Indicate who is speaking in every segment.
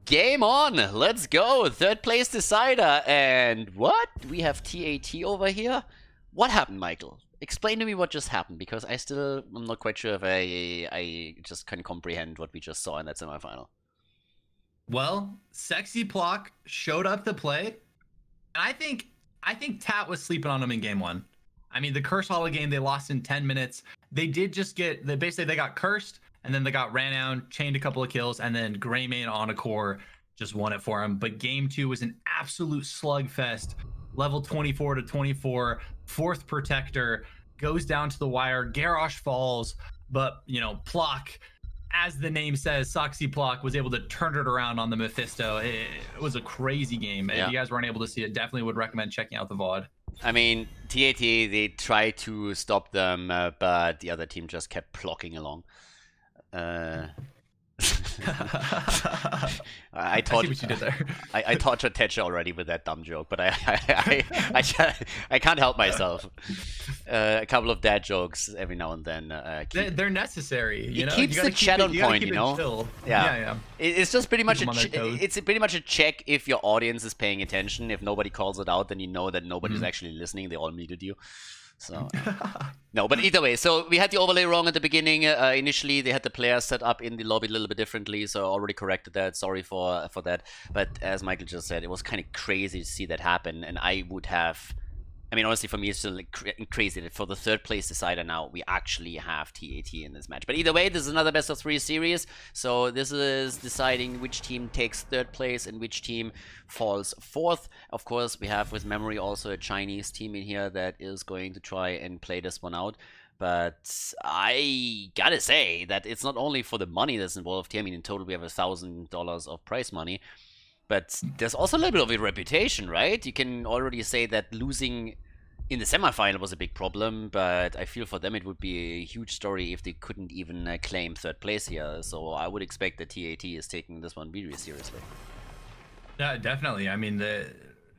Speaker 1: Game on! Let's go! Third place decider. And what? We have TAT over here? What happened, Michael? Explain to me what just happened, because I'm not quite sure if I just can comprehend what we just saw in that semifinal.
Speaker 2: Well, Sexy Plock showed up to play, and I think Tat was sleeping on him in game one. I mean, the Curse Hollow game, they lost in 10 minutes. They did just get, they got cursed, and then they got ran out, chained a couple of kills, and then Greymane on a core just won it for him. But game two was an absolute slugfest. Level 24 to 24, fourth protector, goes down to the wire. Garrosh falls, but, you know, Plock, as the name says, Soxy Plock was able to turn it around on the Mephisto. It was a crazy game.
Speaker 1: Yeah.
Speaker 2: If you guys weren't able to see it, definitely would recommend checking out the VOD.
Speaker 1: I mean, TAT, they tried to stop them, but the other team just kept plocking along. I
Speaker 2: see what you did there.
Speaker 1: I tortured Tetcha already with that dumb joke, but I can't help myself. A couple of dad jokes every now and then.
Speaker 2: They're necessary. You
Speaker 1: it
Speaker 2: know?
Speaker 1: keeps the chat on point, you know.
Speaker 2: Chill.
Speaker 1: Yeah. It's just pretty much
Speaker 2: It's
Speaker 1: pretty much a check if your audience is paying attention. If nobody calls it out, then you know that nobody's actually listening. They all muted you. So no, but either way, so we had the overlay wrong at the beginning. Initially, they had the players set up in the lobby a little bit differently, so I already corrected that. Sorry for that. But as Michael just said, it was kind of crazy to see that happen, and I would have. I mean, honestly, for me, it's still crazy that for the third place decider now, we actually have TAT in this match. But either way, this is another best of 3 series. So this is deciding which team takes third place and which team falls fourth. Of course, we have with memory also a Chinese team in here that is going to try and play this one out. But I gotta say that it's not only for the money that's involved here. I mean, in total, we have $1,000 of prize money. But there's also a little bit of a reputation, right? You can already say that losing in the semifinal was a big problem, but I feel for them it would be a huge story if they couldn't even claim third place here. So I would expect that TAT is taking this one very seriously.
Speaker 2: Yeah, definitely. I mean,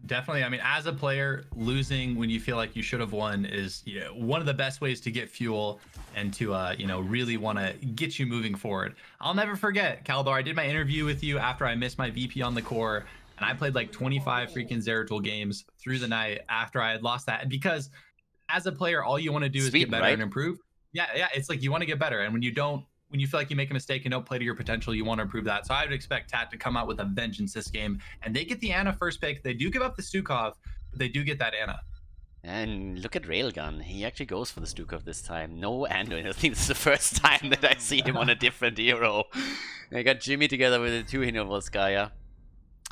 Speaker 2: definitely. I mean, as a player, losing when you feel like you should have won is one of the best ways to get fuel and to really want to get you moving forward. I'll never forget, Khaldor, I did my interview with you after I missed my VP on the core, and I played like 25 freaking Zeratul games through the night after I had lost that. Because as a player, all you want to do is get better, right? And improve. Yeah, it's like you want to get better, and when you feel like you make a mistake and don't play to your potential, you want to improve that. So I would expect Tat to come out with a vengeance this game, and they get the Ana first pick. They do give up the Stukov, but they do get that Ana.
Speaker 1: And look at Railgun. He actually goes for the Stukov this time. No Anduin. I think this is the first time that I see him on a different hero. I got Jimmy together with the 2 Volskaya.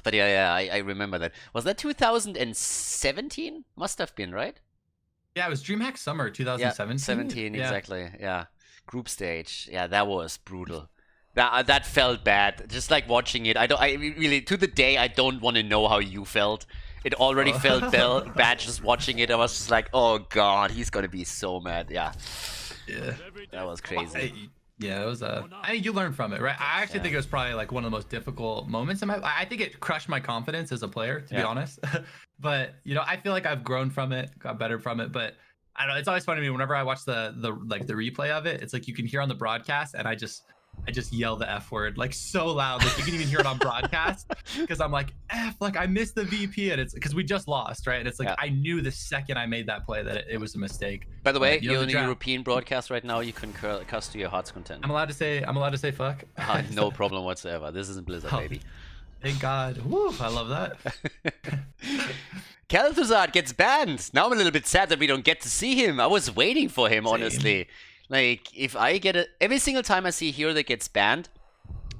Speaker 1: But yeah, I remember that. Was that 2017? Must have been, right?
Speaker 2: Yeah, it was DreamHack Summer 2017.
Speaker 1: Yeah, 17, exactly. Yeah. Group stage. Yeah, that was brutal. That felt bad. Just like watching it. I really, to the day, I don't want to know how you felt. It already felt bad just watching it. I was just like, oh god, he's gonna be so mad. Yeah. That was crazy.
Speaker 2: Yeah, it was you learn from it, right? I actually think it was probably like one of the most difficult moments in my. I think it crushed my confidence as a player, to be honest. But I feel like I've grown from it, got better from it. But I don't know. It's always funny to me whenever I watch the replay of it. It's like you can hear on the broadcast, and I just yell the F word like so loud, like you can even hear it on broadcast, because I'm like F, like I missed the VP, and it's because we just lost, right? And it's like I knew the second I made that play that it was a mistake.
Speaker 1: By the way, you're in the European broadcast right now. You can cuss to your heart's content.
Speaker 2: I'm allowed to say fuck.
Speaker 1: No problem whatsoever. This isn't Blizzard, baby.
Speaker 2: Thank God. Woo, I love that.
Speaker 1: Khaldor gets banned. Now I'm a little bit sad that we don't get to see him. I was waiting for him, honestly. Like, if I get it, every single time I see a hero that gets banned,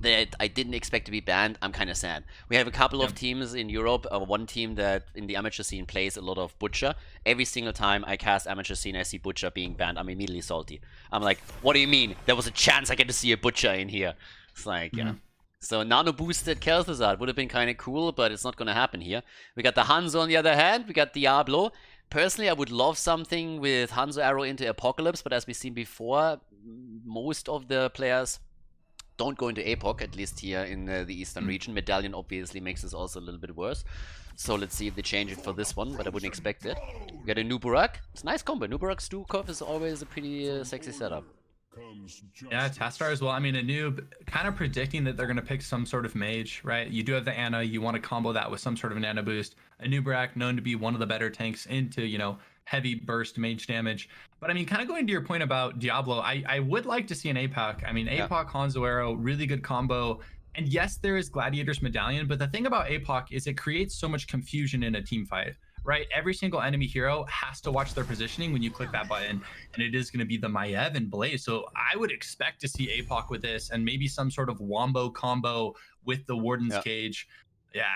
Speaker 1: that I didn't expect to be banned, I'm kind of sad. We have a couple of teams in Europe, one team that in the amateur scene plays a lot of Butcher. Every single time I cast amateur scene, I see Butcher being banned, I'm immediately salty. I'm like, what do you mean? There was a chance I get to see a Butcher in here. It's like, yeah. So nano boosted Khaldor would have been kind of cool, but it's not going to happen here. We got the Hanzo on the other hand, we got Diablo. Personally, I would love something with Hanzo Arrow into Apocalypse, but as we've seen before, most of the players don't go into Apoc, at least here in the Eastern region. Medallion obviously makes this also a little bit worse. So let's see if they change it for this one, but I wouldn't expect it. We got a Nuburak. It's a nice combo. Nuburak Stukov is always a pretty sexy setup.
Speaker 2: Yeah, Tastar as well. I mean, a noob kind of predicting that they're going to pick some sort of mage, right? You do have the Ana. You want to combo that with some sort of Nano boost. A Nubrak known to be one of the better tanks into, heavy burst mage damage. But I mean, kind of going to your point about Diablo, I would like to see an APOC. I mean, APOC, Hanzo Arrow, really good combo. And yes, there is Gladiator's Medallion, but the thing about APOC is it creates so much confusion in a team fight, right? Every single enemy hero has to watch their positioning when you click that button, and it is going to be the Maiev and Blaze. So I would expect to see APOC with this, and maybe some sort of wombo combo with the Warden's Cage. Yeah,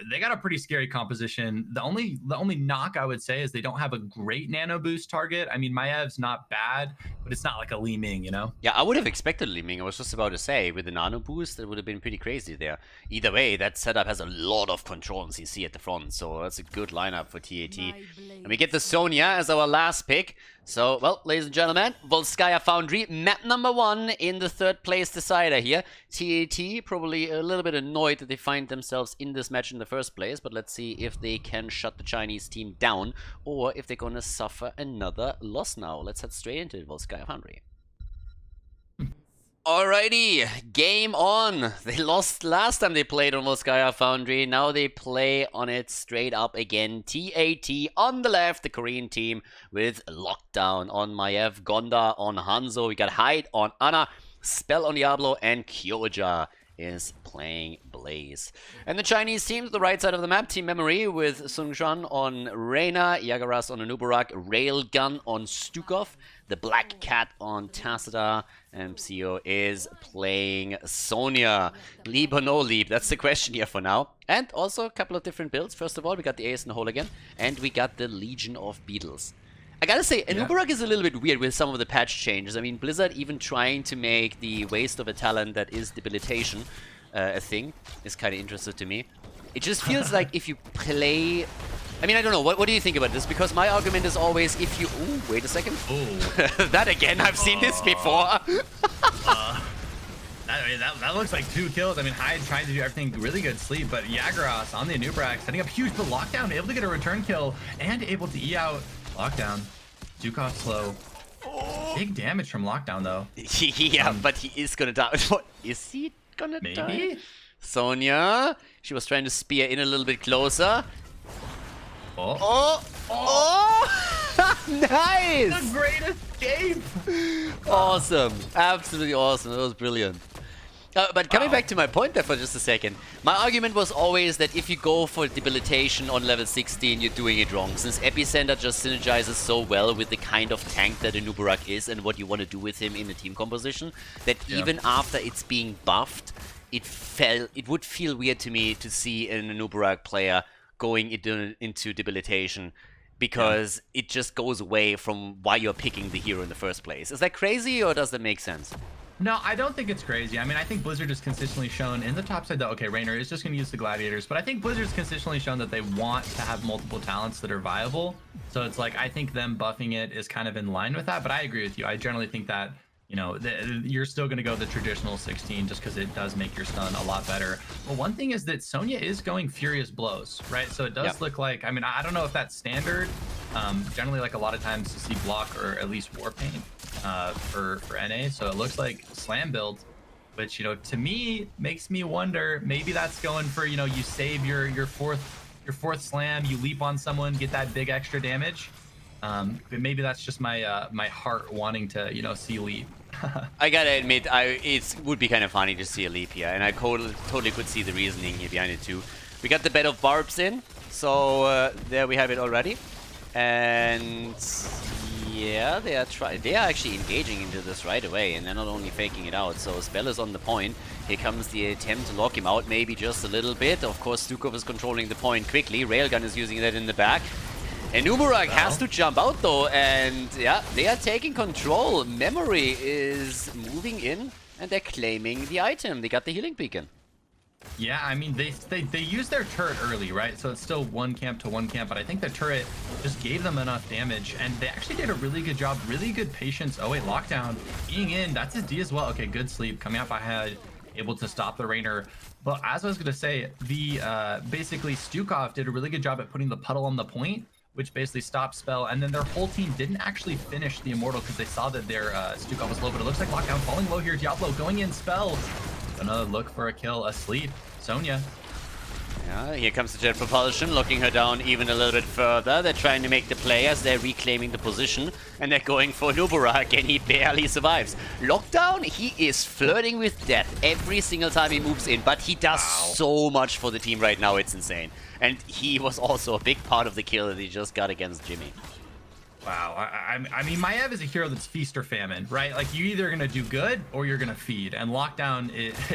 Speaker 2: they got a pretty scary composition. The only knock I would say is they don't have a great nano boost target. I mean, Maiev's not bad, but it's not like a Li Ming,
Speaker 1: Yeah, I would have expected Li Ming. I was just about to say, with the nano boost, it would have been pretty crazy there. Either way, that setup has a lot of control on CC at the front, so that's a good lineup for TAT. And we get the Sonya as our last pick. So, well, ladies and gentlemen, Volskaya Foundry, map number 1 in the 3rd place decider here. TAT probably a little bit annoyed that they find themselves in this match in the first place, but let's see if they can shut the Chinese team down or if they're gonna suffer another loss now. Let's head straight into it, Volskaya Foundry. Alrighty, game on. They lost last time they played on Volskaya Foundry. Now they play on it straight up again. TAT on the left, the Korean team with Lockdown on Maiev, Gonda on Hanzo. We got Hyde on Ana, Spell on Diablo, and Kyoja is playing Blaze. And the Chinese team to the right side of the map, Team Memory with Sungshan on Reyna, Yagaras on Anubarak, Railgun on Stukov, the Black Cat on Tacita, and MCO is playing Sonya. Leap or no leap? That's the question here for now. And also a couple of different builds. First of all, we got the Ace in the hole again, and we got the Legion of Beetles. I gotta say, Anubarak is a little bit weird with some of the patch changes. I mean, Blizzard even trying to make the waste of a talent that is debilitation a thing is kind of interesting to me. It just feels like if you play... I mean, I don't know. What do you think about this? Because my argument is always if you... Ooh, wait a second. That again, I've seen this before.
Speaker 2: That looks like 2 kills. I mean, Hyde trying to do everything really good sleep, but Yagras on the Anubarak setting up huge, but Lockdown able to get a return kill and able to E out Lockdown. Dukov slow. Big damage from Lockdown though.
Speaker 1: Yeah, but he is gonna die. What is he gonna die? Sonya, she was trying to spear in a little bit closer. Nice!
Speaker 2: The great escape!
Speaker 1: Awesome, absolutely awesome. That was brilliant. But coming back to my point there for just a second, my argument was always that if you go for debilitation on level 16, you're doing it wrong, since Epicenter just synergizes so well with the kind of tank that Anubarak is and what you want to do with him in the team composition, that even after it's being buffed, it would feel weird to me to see an Anubarak player going into debilitation, because it just goes away from why you're picking the hero in the first place. Is that crazy, or does that make sense?
Speaker 2: No, I don't think it's crazy. I mean, I think Blizzard has consistently shown in the top side that, okay, Raynor is just going to use the Gladiators, but I think Blizzard's consistently shown that they want to have multiple talents that are viable. So it's like, I think them buffing it is kind of in line with that, but I agree with you. I generally think that, you're still going to go the traditional 16 just because it does make your stun a lot better. But one thing is that Sonya is going Furious Blows, right? So it does look like, I mean, I don't know if that's standard. Generally, like a lot of times you see block or at least Warpaint for NA. So it looks like slam build, which, to me makes me wonder, maybe that's going for, you save your fourth slam, you leap on someone, get that big extra damage. But maybe that's just my my heart wanting to, see leap.
Speaker 1: I gotta admit, it would be kind of funny to see a leap here, and I totally could see the reasoning here behind it too. We got the bed of barbs in, so there we have it already. And yeah, they are actually engaging into this right away, and they're not only faking it out. So Spell is on the point. Here comes the attempt to lock him out, maybe just a little bit. Of course, Stukov is controlling the point quickly. Railgun is using that in the back. And Anubarak has to jump out though, and yeah, they are taking control. Memory is moving in, and they're claiming the item. They got the healing beacon.
Speaker 2: Yeah, I mean, they used their turret early, right? So it's still 1 camp to 1 camp, but I think the turret just gave them enough damage, and they actually did a really good job, really good patience. Oh wait, Lockdown being in, that's his D as well. Okay, good sleep, coming out ahead, able to stop the Raynor. But as I was gonna say, the basically Stukov did a really good job at putting the puddle on the point, which basically stopped spell, and then their whole team didn't actually finish the immortal because they saw that their Stukov was low, but it looks like lockdown falling low here. Diablo going in spell. Gonna look for a kill, asleep. Sonya.
Speaker 1: Yeah, here comes the jet propulsion, locking her down even a little bit further. They're trying to make the play as they're reclaiming the position, and they're going for Nubura again. He barely survives. Lockdown, he is flirting with death every single time he moves in, but he does so much for the team right now, it's insane. And he was also a big part of the kill that he just got against Jimmy.
Speaker 2: Wow, I mean, Maiev is a hero that's feast or famine, right? Like, you're either gonna do good or you're gonna feed. And Lockdown,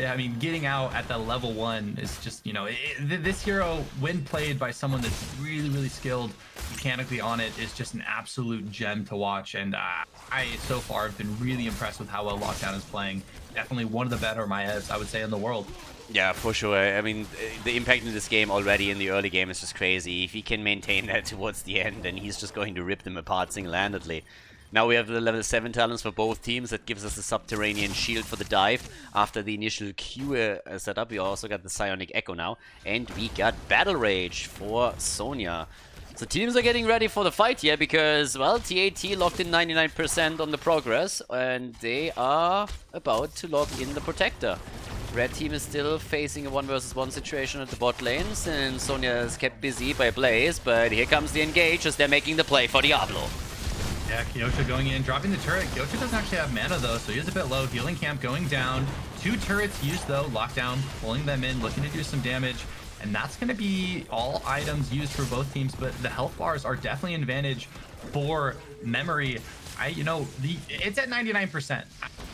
Speaker 2: I mean, getting out at the level 1 is just, you know, this hero, when played by someone that's really, really skilled mechanically on it, is just an absolute gem to watch. And I, so far, have been really impressed with how well Lockdown is playing. Definitely one of the better Maievs, I would say, in the world.
Speaker 1: Yeah, for sure. I mean, the impact in this game already in the early game is just crazy. If he can maintain that towards the end, then he's just going to rip them apart single-handedly. Now we have the level 7 talents for both teams. That gives us a subterranean shield for the dive. After the initial Q setup, we also got the Psionic Echo now. And we got Battle Rage for Sonya. So teams are getting ready for the fight here because, well, TAT locked in 99% on the progress. And they are about to lock in the Protector. Red team is still facing a 1 versus 1 situation at the bot lane since Sonya is kept busy by Blaze, but here comes the engage as they're making the play for Diablo.
Speaker 2: Yeah, Kyoto going in, dropping the turret. Kyoto doesn't actually have mana though, so he is a bit low. Healing camp going down. 2 turrets used though, lockdown, pulling them in, looking to do some damage. And that's going to be all items used for both teams, but the health bars are definitely an advantage for Memory. It's at 99%.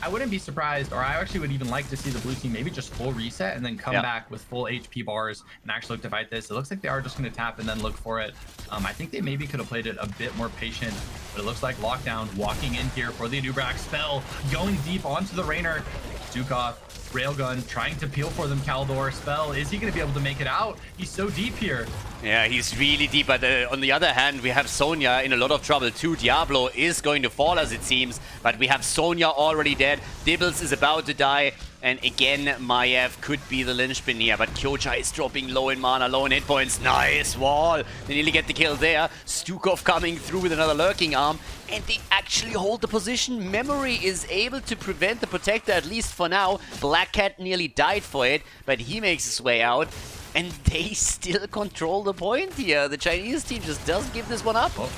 Speaker 2: I wouldn't be surprised, or I actually would even like to see the blue team maybe just full reset and then come back with full HP bars and actually look to fight this. It looks like they are just going to tap and then look for it. I think they maybe could have played it a bit more patient, but it looks like Lockdown walking in here for the Anubrak spell, going deep onto the Rainer. Stukov, Railgun, trying to peel for them. Khaldor spell. Is he going to be able to make it out? He's so deep here.
Speaker 1: Yeah, he's really deep, but on the other hand, we have Sonya in a lot of trouble too. Diablo is going to fall as it seems, but we have Sonya already dead. Dibbles is about to die, and again, Maiev could be the linchpin here, but Kyocha is dropping low in mana, low in hit points. Nice wall. They nearly get the kill there. Stukov coming through with another lurking arm, and they actually hold the position. Memory is able to prevent the Protector, at least for now. Black Cat nearly died for it, but he makes his way out. And they still control the point here. The Chinese team just doesn't give this one up.
Speaker 2: Oh.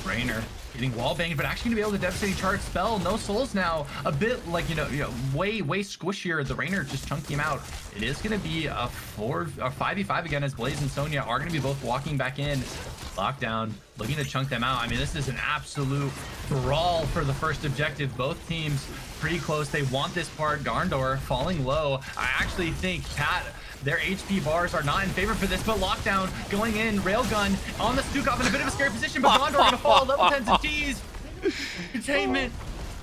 Speaker 2: Rainer getting wall banged, but actually gonna be able to devastating charge spell. No souls now. A bit like, way squishier. The Rainer just chunking him out. It is gonna be a 5v5 again as Blaze and Sonya are gonna be both walking back in. Lockdown, looking to chunk them out. I mean, this is an absolute brawl for the first objective. Both teams pretty close. They want this part. Khaldor falling low. I actually think their HP bars are not in favor for this, but Lockdown going in, Railgun on the Stukov in a bit of a scary position, but Khaldor gonna fall, level 10s and G's. Containment.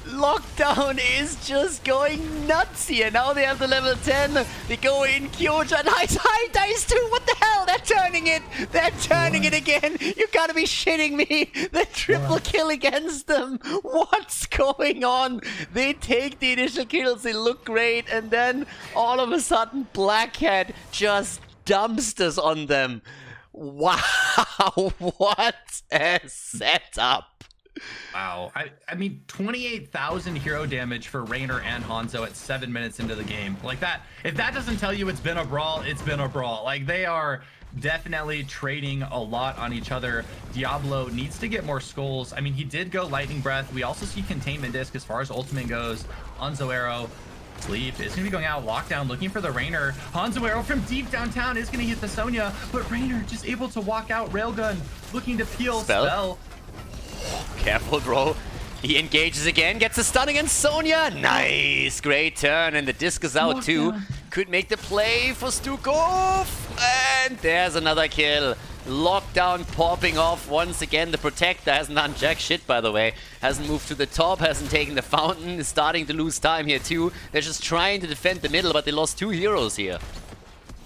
Speaker 1: Lockdown is just going nuts here. Now they have the level 10. They go in. Kyoja, nice high dice too. What the hell? They're turning it. They're turning it again. You gotta be shitting me. The triple kill against them. What's going on? They take the initial kills. They look great. And then all of a sudden, Black Cat just dumpsters on them. Wow. What a setup.
Speaker 2: Wow. I mean, 28,000 hero damage for Rainer and Hanzo at 7 minutes into the game. Like that, if that doesn't tell you it's been a brawl, it's been a brawl. Like, they are definitely trading a lot on each other. Diablo needs to get more skulls. I mean, he did go Lightning Breath. We also see Containment Disc as far as ultimate goes. Hanzo Arrow. Sleep is going to be going out. Lockdown looking for the Rainer. Hanzo Arrow from deep downtown is going to hit the Sonya, but Rainer just able to walk out. Railgun looking to peel spell.
Speaker 1: Careful, bro. He engages again, gets a stun against Sonya. Nice, great turn, and the disc is out too. Could make the play for Stukov, and there's another kill. Lockdown popping off once again. The Protector hasn't done jack shit, by the way. Hasn't moved to the top, hasn't taken the fountain. Is starting to lose time here too. They're just trying to defend the middle, but they lost 2 heroes here.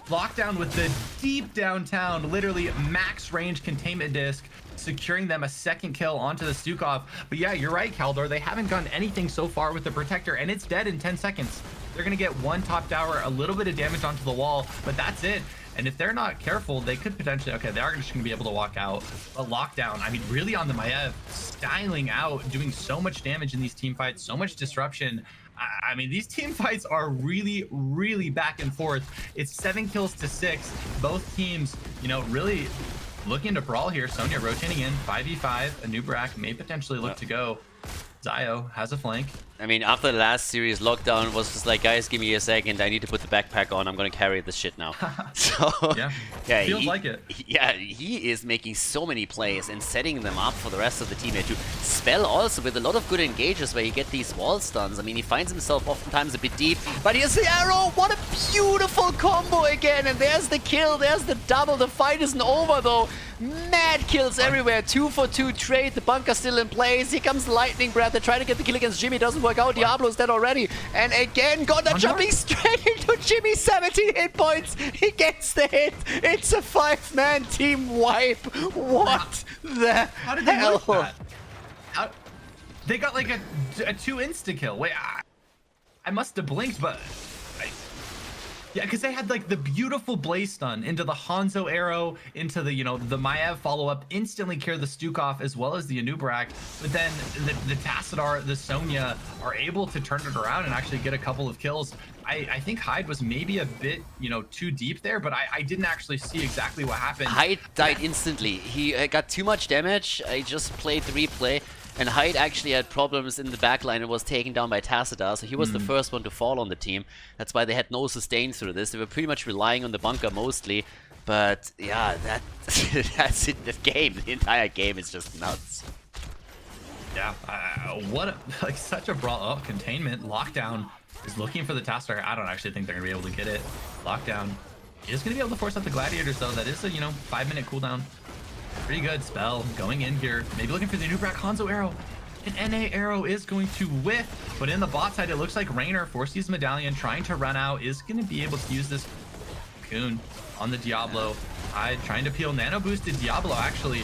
Speaker 2: Lockdown with the deep downtown, literally max range containment disc, securing them a second kill onto the Stukov. But yeah, you're right, Khaldor. They haven't done anything so far with the Protector, and it's dead in 10 seconds. They're going to get one top tower, a little bit of damage onto the wall, but that's it. And if they're not careful, they could potentially, okay, they are just going to be able to walk out. But lockdown, I mean, really on the Maiev, styling out, doing so much damage in these team fights, so much disruption. I mean, these team fights are really, really back and forth. It's 7 kills to 6. Both teams, you know, really looking to brawl here. Sonya rotating in, 5v5. Anub'arak may potentially look to go. Zio has a flank.
Speaker 1: I mean, after the last series, Lockdown was just like, guys, give me a second. I need to put the backpack on. I'm going to carry this shit now. So,
Speaker 2: yeah, feels like it.
Speaker 1: Yeah, he is making so many plays and setting them up for the rest of the team here too. Spell also with a lot of good engages where you get these wall stuns. I mean, he finds himself oftentimes a bit deep, but here's the arrow. What a beautiful combo again. And there's the kill. There's the double. The fight isn't over though. Mad kills everywhere. 2 for 2 trade. The bunker still in place. Here comes Lightning Breath. They're trying to get the kill against Jimmy. Doesn't work out. Diablo's dead already. And again, Gondor jumping straight into Jimmy. 17 hit points. He gets the hit. It's a 5-man team wipe. What the
Speaker 2: How did they
Speaker 1: hell?
Speaker 2: like that? They got like a 2 insta-kill. Wait, I must have blinked, but... Yeah, because they had like the beautiful blaze stun into the Hanzo arrow, into the, you know, the Maiev follow-up, instantly clear the Stukov as well as the Anub'arak. But then the Tassadar, the Sonya are able to turn it around and actually get a couple of kills. I think Hyde was maybe a bit, you know, too deep there, but I didn't actually see exactly what happened.
Speaker 1: Hyde died instantly. He got too much damage. I just played the replay. And Hyde actually had problems in the backline and was taken down by Tassadar, so he was the first one to fall on the team. That's why they had no sustain through this. They were pretty much relying on the bunker mostly. But yeah, that's it. The game, the entire game is just nuts.
Speaker 2: Yeah, what like such a brawl. Oh, containment. Lockdown is looking for the Tassadar. I don't actually think they're gonna be able to get it. Lockdown is gonna be able to force out the Gladiators though. That is a, you know, 5-minute cooldown. Pretty good spell going in here. Maybe looking for the Anub'arak Hanzo arrow. An NA arrow is going to whiff, but in the bot side, it looks like Raynor forces Medallion trying to run out, is going to be able to use this Cocoon on the Diablo. Trying to peel nano boosted Diablo actually.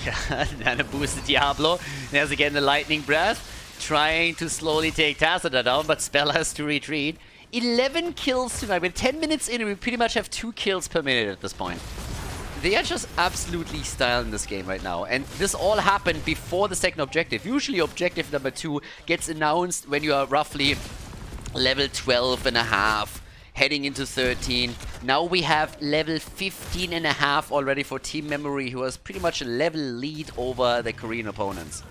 Speaker 1: Yeah, nano boosted Diablo. There's again the Lightning Breath, trying to slowly take Tassadar down, but Spell has to retreat. 11 kills tonight. We're 10 minutes in and we pretty much have 2 kills per minute at this point. They are just absolutely styling this game right now. And this all happened before the second objective. Usually objective number 2 gets announced when you are roughly level 12 and a half, heading into 13. Now we have level 15 and a half already for Team Memory, who has pretty much a level lead over the Korean opponents.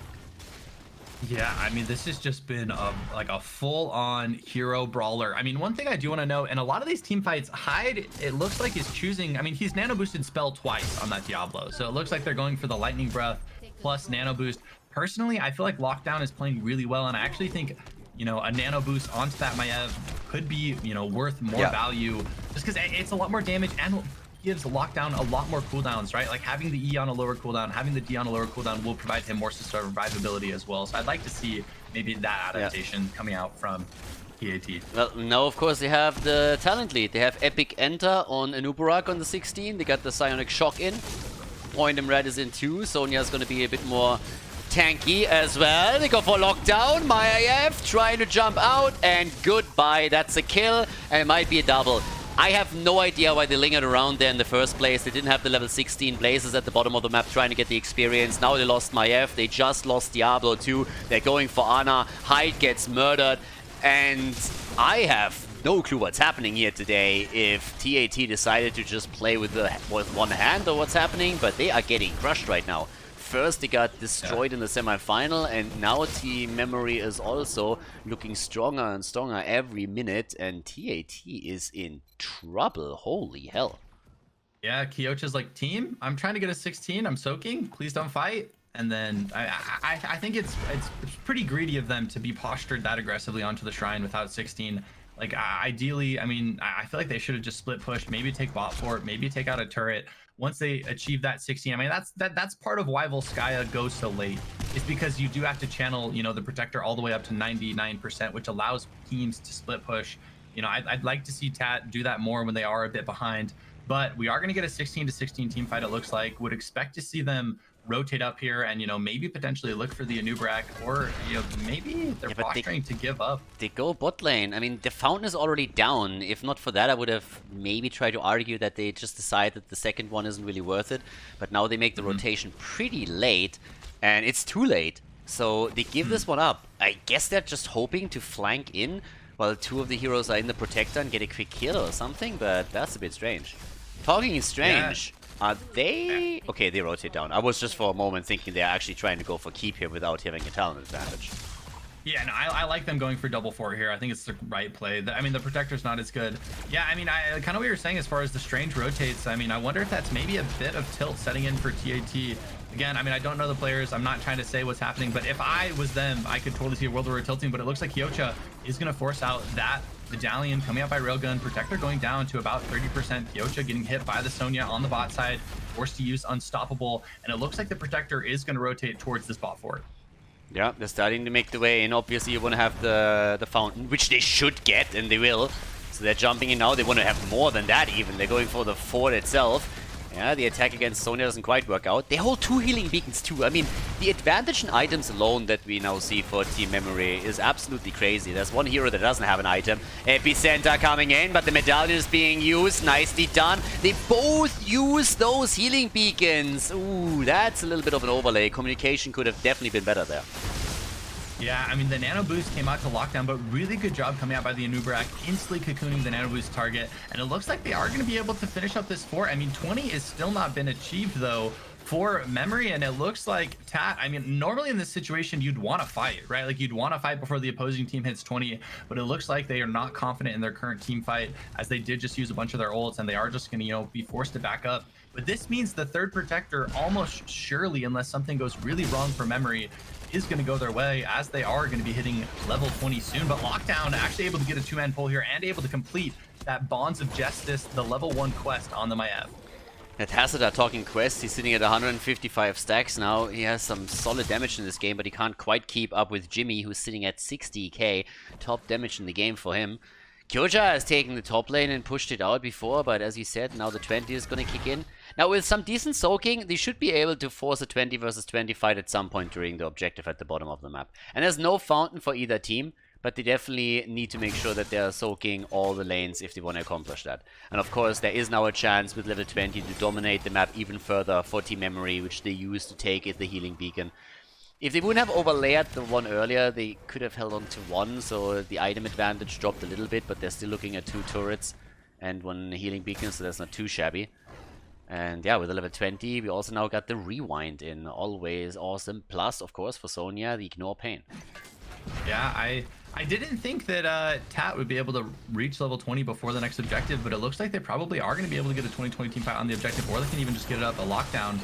Speaker 2: Yeah, I mean, this has just been like a full-on hero brawler. I mean, one thing I do want to know, in a lot of these team fights, Hyde, it looks like is choosing, I mean, he's nano boosted Spell twice on that Diablo. So it looks like they're going for the Lightning Breath plus nano boost. Personally, I feel like Lockdown is playing really well, and I actually think, you know, a nano boost onto that Maiev could be, you know, worth more value, just because it's a lot more damage and gives Lockdown a lot more cooldowns, right? Like having the E on a lower cooldown, having the D on a lower cooldown will provide him more survivability as well. So I'd like to see maybe that adaptation coming out from TAT.
Speaker 1: Well, now of course they have the talent lead. They have Epic Enter on Anub'arak on the 16. They got the Psionic Shock in. Point and Red is in 2. Sonya's going to be a bit more tanky as well. They go for Lockdown. Maiev trying to jump out, and goodbye. That's a kill, and it might be a double. I have no idea why they lingered around there in the first place. They didn't have the level 16 blazes at the bottom of the map trying to get the experience. Now they lost Maiev. They just lost Diablo too. They're going for Ana. Hyde gets murdered. And I have no clue what's happening here today. If TAT decided to just play with one hand or what's happening. But they are getting crushed right now. First, they got destroyed in the semi-final, and now Team Memory is also looking stronger and stronger every minute, and TAT is in trouble. Holy hell.
Speaker 2: Yeah, Kyocha's like, team, I'm trying to get a 16. I'm soaking. Please don't fight. And then I think it's pretty greedy of them to be postured that aggressively onto the shrine without 16. Like, ideally, I mean, I feel like they should have just split push, maybe take bot fort, maybe take out a turret. Once they achieve that 16, I mean, that's part of why Volskaya goes so late. It's because you do have to channel, you know, the protector all the way up to 99%, which allows teams to split push. You know, I'd like to see TAT do that more when they are a bit behind. But we are going to get a 16-16 team fight, it looks like. Would expect to see them rotate up here and, maybe potentially look for the Anubrak, or, maybe they're posturing to give up.
Speaker 1: They go bot lane. I mean, the fountain is already down. If not for that, I would have maybe tried to argue that they just decided the second one isn't really worth it. But now they make the rotation pretty late, and it's too late. So they give this one up. I guess they're just hoping to flank in while two of the heroes are in the protector and get a quick kill or something, but that's a bit strange. Talking is strange. Are they... Okay, they rotate down. I was just for a moment thinking they're actually trying to go for keep here without having a talent advantage.
Speaker 2: Yeah, no, I like them going for double fort here. I think it's the right play. I mean, the protector's not as good. Yeah, I mean, I kind of what you were saying as far as the strange rotates. I mean, I wonder if that's maybe a bit of tilt setting in for TAT. Again, I mean, I don't know the players. I'm not trying to say what's happening, but if I was them, I could totally see a world where we're tilting, but it looks like Kyocha is going to force out that medallion coming out by Railgun. Protector going down to about 30%. Kyocha getting hit by the Sonya on the bot side, forced to use Unstoppable, and it looks like the Protector is going to rotate towards this bot fort.
Speaker 1: Yeah, they're starting to make the way in. Obviously, you want to have the fountain, which they should get, and they will. So they're jumping in now. They want to have more than that even. They're going for the fort itself. Yeah, the attack against Sonya doesn't quite work out. They hold 2 healing beacons too. I mean, the advantage in items alone that we now see for Team Memory is absolutely crazy. There's one hero that doesn't have an item. Epicenter coming in, but the medallion is being used. Nicely done. They both use those healing beacons. Ooh, that's a little bit of an overlay. Communication could have definitely been better there.
Speaker 2: Yeah, I mean, the nano boost came out to lockdown, but really good job coming out by the Anubrak, instantly cocooning the nano boost target. And it looks like they are going to be able to finish up this fort. I mean, 20 is still not been achieved, though, for Memory. And it looks like Tat, I mean, normally in this situation, you'd want to fight, right? Like, you'd want to fight before the opposing team hits 20. But it looks like they are not confident in their current team fight, as they did just use a bunch of their ults, and they are just going to, be forced to back up. But this means the third Protector, almost surely, unless something goes really wrong for Memory, is going to go their way, as they are going to be hitting level 20 soon. But Lockdown actually able to get a 2-man pull here and able to complete that Bonds of Justice, the level 1 quest on the Maiev.
Speaker 1: At Hassada talking quest, he's sitting at 155 stacks now. He has some solid damage in this game, but he can't quite keep up with Jimmy, who's sitting at 60k. Top damage in the game for him. Kyoja has taken the top lane and pushed it out before, but as you said, now the 20 is going to kick in. Now with some decent soaking, they should be able to force a 20 versus 20 fight at some point during the objective at the bottom of the map. And there's no fountain for either team, but they definitely need to make sure that they're soaking all the lanes if they want to accomplish that. And of course, there is now a chance with level 20 to dominate the map even further for Team Memory, which they use to take the healing beacon. If they wouldn't have overlaid the one earlier, they could have held on to one, so the item advantage dropped a little bit, but they're still looking at 2 turrets and 1 healing beacon, so that's not too shabby. And yeah, with the level 20, we also now got the rewind in. Always awesome. Plus, of course, for Sonya, the ignore pain.
Speaker 2: Yeah, I didn't think that Tat would be able to reach level 20 before the next objective, but it looks like they probably are going to be able to get a 2020 team fight on the objective, or they can even just get it up a lockdown.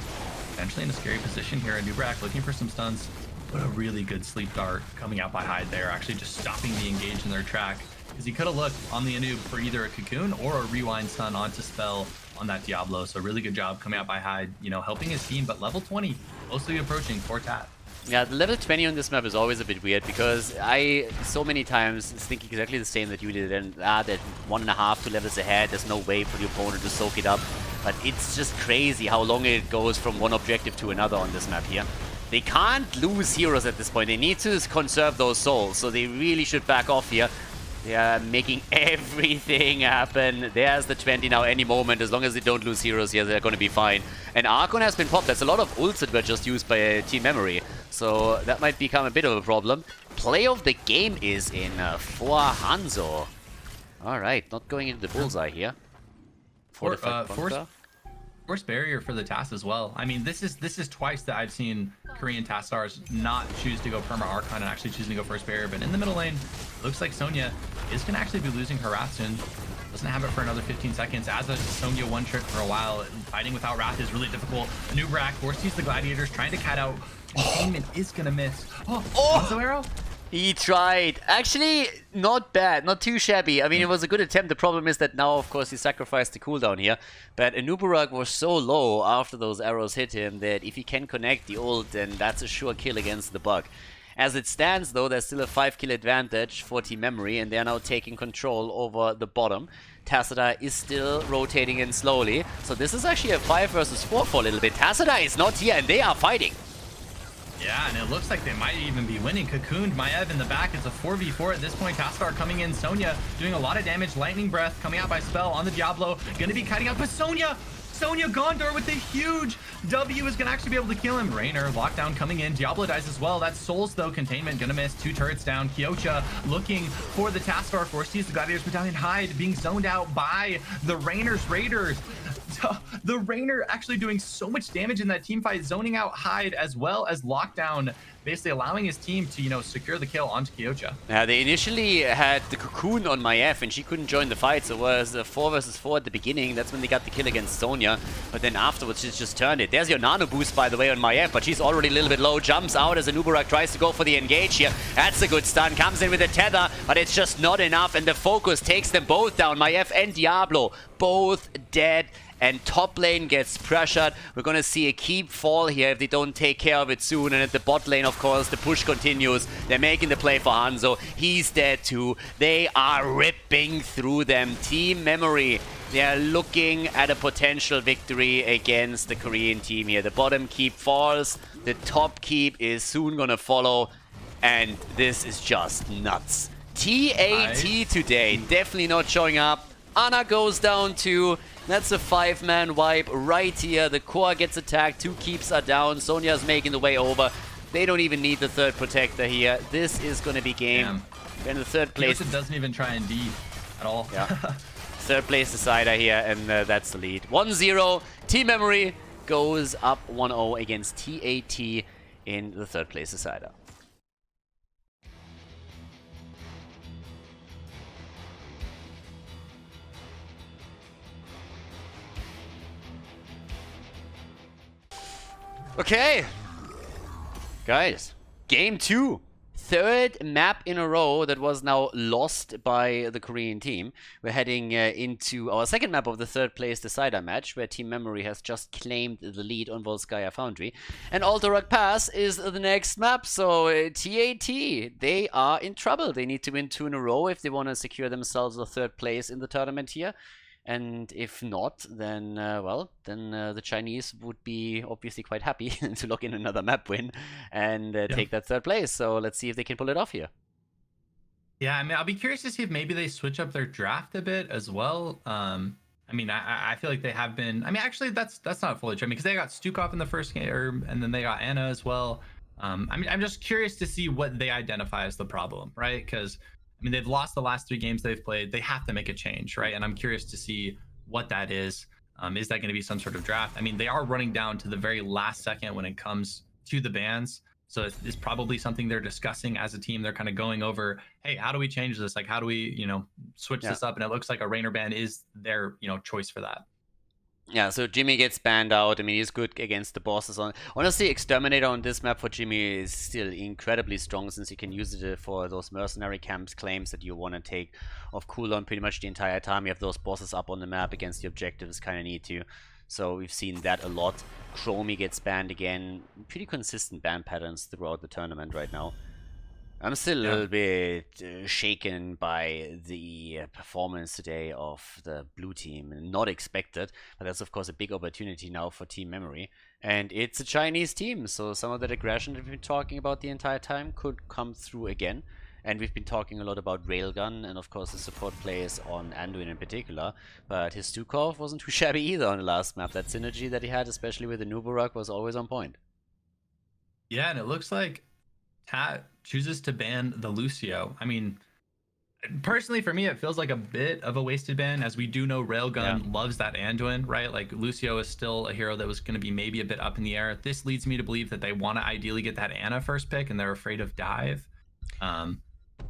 Speaker 2: Potentially in a scary position here. Anubrak looking for some stuns, but a really good sleep dart coming out by Hyde there, actually just stopping the engage in their track, because he could have looked on the Anub for either a cocoon or a rewind stun onto spell on that Diablo. So really good job coming out by Hyde, helping his team, but level 20 mostly approaching for Tat.
Speaker 1: Yeah, the level 20 on this map is always a bit weird, because I so many times think exactly the same that you did, and that 1.5 2 levels ahead, there's no way for the opponent to soak it up. But it's just crazy how long it goes from one objective to another on this map here. They can't lose heroes at this point. They need to conserve those souls, so they really should back off here. They are making everything happen. There's the 20 now any moment. As long as they don't lose heroes here, they're going to be fine. And Archon has been popped. There's a lot of ults that were just used by Team Memory, so that might become a bit of a problem. Play of the game is in for Hanzo. Alright, not going into the bullseye here.
Speaker 2: Force barrier for the TAS as well. I mean, this is twice that I've seen Korean TAS stars not choose to go Perma Archon and actually choosing to go first barrier. But in the middle lane, looks like Sonya is going to actually be losing her Wrath soon. Doesn't have it for another 15 seconds. As a Sonya one trick for a while, fighting without Wrath is really difficult. Anubrak forced to use the Gladiators, trying to cat out. Containment is going to miss. Hanzo arrow?
Speaker 1: He tried. Actually, not bad. Not too shabby. I mean, it was a good attempt. The problem is that now, of course, he sacrificed the cooldown here. But Anubarak was so low after those arrows hit him that if he can connect the ult, then that's a sure kill against the bug. As it stands, though, there's still a 5-kill advantage for Team Memory, and they're now taking control over the bottom. Tacita is still rotating in slowly, so this is actually a 5 versus 4 for a little bit. Tacita is not here, and they are fighting.
Speaker 2: Yeah, and it looks like they might even be winning. Cocooned, Maiev in the back. It's a 4v4 at this point. Khaldor coming in. Sonya doing a lot of damage. Lightning Breath coming out by spell on the Diablo. Gonna be kiting out, but Sonya Khaldor with a huge W is gonna actually be able to kill him. Raynor, lockdown coming in. Diablo dies as well. That's Souls though. Containment gonna miss. 2 turrets down. Kyocha looking for the Tastar force. Sees the Gladiators Battalion hide, being zoned out by the Raynor's Raiders. The Raynor actually doing so much damage in that team fight, zoning out Hyde as well as lockdown, basically allowing his team to, you know, secure the kill onto Kyocha.
Speaker 1: They initially had the Cocoon on Maiev and she couldn't join the fight, so it was a 4 versus 4 at the beginning. That's when they got the kill against Sonya, but then afterwards she's just turned it. There's your nano boost, by the way, on Maiev, but she's already a little bit low. Jumps out as Anubarak tries to go for the engage here. That's a good stun. Comes in with a tether, but it's just not enough, and the focus takes them both down. Maiev and Diablo, both dead. And top lane gets pressured. We're going to see a keep fall here if they don't take care of it soon. And at the bot lane, of course, the push continues. They're making the play for Hanzo. He's dead too. They are ripping through them. Team Memory, they are looking at a potential victory against the Korean team here. The bottom keep falls. The top keep is soon going to follow. And this is just nuts. TAT today, definitely not showing up. Ana goes down too. That's a 5-man wipe right here. The core gets attacked. 2 keeps are down. Sonya's making the way over. They don't even need the 3rd protector here. This is going to be game. We're in the 3rd place.
Speaker 2: It doesn't even try and D at all.
Speaker 1: Yeah. 3rd place decider here, and that's the lead. 1-0. Team Memory goes up 1-0 against TAT in the 3rd place decider. Okay, guys, game 2. 3rd map in a row that was now lost by the Korean team. We're heading into our 2nd map of the 3rd place decider match, where Team Memory has just claimed the lead on Volskaya Foundry. And Altorak Pass is the next map, so TAT, they are in trouble. They need to win 2 in a row if they want to secure themselves a 3rd place in the tournament here. And if not, then, the Chinese would be obviously quite happy to lock in another map win and take that 3rd place. So let's see if they can pull it off here.
Speaker 2: Yeah, I mean, I'll be curious to see if maybe they switch up their draft a bit as well. I mean, I feel like they have been. I mean, actually, that's not fully true. I mean, because they got Stukov in the first game, and then they got Anna as well. I mean, I'm just curious to see what they identify as the problem, right? Because I mean, they've lost the last 3 games they've played. They have to make a change, right? And I'm curious to see what that is. Is that going to be some sort of draft? I mean, they are running down to the very last second when it comes to the bans. So it's probably something they're discussing as a team. They're kind of going over, hey, how do we change this? Like, how do we, you know, switch this up? And it looks like a Raynor ban is their, you know, choice for that.
Speaker 1: Yeah, so Jimmy gets banned out. I mean, he's good against the bosses. Honestly, Exterminator on this map for Jimmy is still incredibly strong, since you can use it for those mercenary camps claims that you want to take off cooldown pretty much the entire time. You have those bosses up on the map against the objectives, kind of need to. So we've seen that a lot. Chromie gets banned again. Pretty consistent ban patterns throughout the tournament right now. I'm still a little bit shaken by the performance today of the blue team. Not expected, but that's of course a big opportunity now for Team Memory. And it's a Chinese team, so some of that aggression that we've been talking about the entire time could come through again. And we've been talking a lot about Railgun and of course the support plays on Anduin in particular. But his Stukov wasn't too shabby either on the last map. That synergy that he had, especially with the Nubarak, was always on point.
Speaker 2: Yeah, and it looks like Tat chooses to ban the Lucio. I mean, personally for me, it feels like a bit of a wasted ban, as we do know Railgun loves that Anduin, right? Like, Lucio is still a hero that was going to be maybe a bit up in the air. This leads me to believe that they want to ideally get that Ana first pick, and they're afraid of Dive.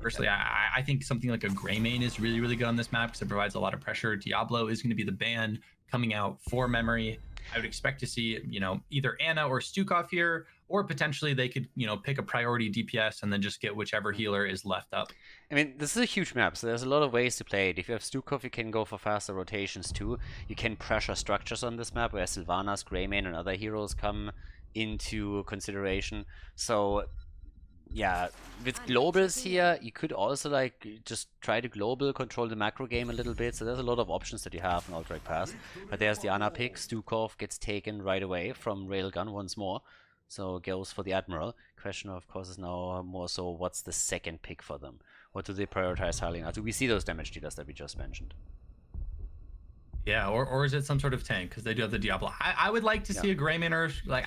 Speaker 2: Personally, I think something like a Greymane is really, really good on this map because it provides a lot of pressure. Diablo is going to be the ban coming out for Memory. I would expect to see, you know, either Ana or Stukov here, or potentially they could, you know, pick a priority DPS and then just get whichever healer is left up.
Speaker 1: I mean, this is a huge map, so there's a lot of ways to play it. If you have Stukov, you can go for faster rotations too. You can pressure structures on this map, where Sylvanas, Greymane, and other heroes come into consideration. So yeah, with globals here, you could also like just try to global control the macro game a little bit. So there's a lot of options that you have in Alt-Right Pass. But there's the Ana pick. Stukov gets taken right away from Railgun once more. So goes for the Admiral. Question, of course, is now more so what's the second pick for them? What do they prioritize highly now? Do we see those damage dealers that we just mentioned?
Speaker 2: Yeah, or is it some sort of tank? Because they do have the Diablo. I would like to see a Greymane or like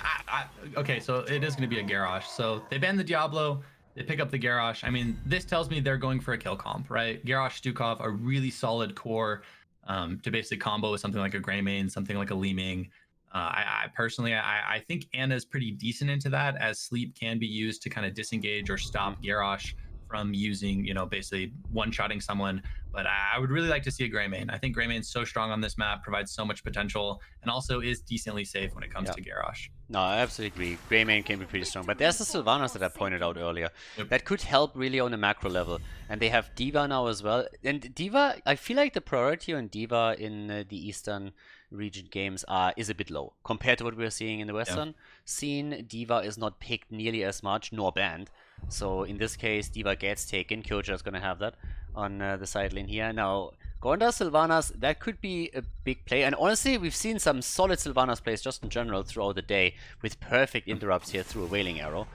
Speaker 2: okay, so it is going to be a Garrosh. So they ban the Diablo, they pick up the Garrosh. I mean, this tells me they're going for a kill comp, right? Garrosh, Stukov, a really solid core to basically combo with something like a Greymane, something like a Li Ming. I personally, I think Anna's pretty decent into that, as sleep can be used to kind of disengage or stop Garrosh from using, you know, basically one-shotting someone. But I would really like to see a Greymane. I think Greymane's so strong on this map, provides so much potential, and also is decently safe when it comes to Garrosh.
Speaker 1: No, I absolutely agree. Greymane can be pretty strong. But there's the Sylvanas that I pointed out earlier.
Speaker 2: Yep.
Speaker 1: That could help really on a macro level. And they have D.Va now as well. And D.Va, I feel like the priority on D.Va in the Eastern region games is a bit low. Compared to what we're seeing in the Western scene, D.Va is not picked nearly as much, nor banned. So in this case, D.Va gets taken. Kyoja is going to have that on the side lane here. Now, Gonda Sylvanas, that could be a big play. And honestly, we've seen some solid Sylvanas plays just in general throughout the day with perfect interrupts here through a Wailing Arrow.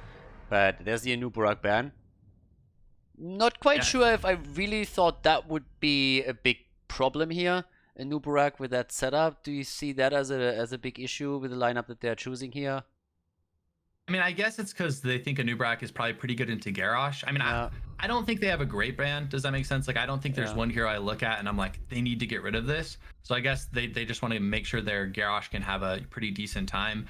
Speaker 1: But there's the Anubarak ban. Not quite sure if I really thought that would be a big problem here. Anubarak with that setup. Do you see that as a big issue with the lineup that they're choosing here?
Speaker 2: I mean, I guess it's because they think Anubarak is probably pretty good into Garrosh. I mean, I don't think they have a great ban. Does that make sense? Like, I don't think there's one hero I look at and I'm like, they need to get rid of this. So I guess they just want to make sure their Garrosh can have a pretty decent time.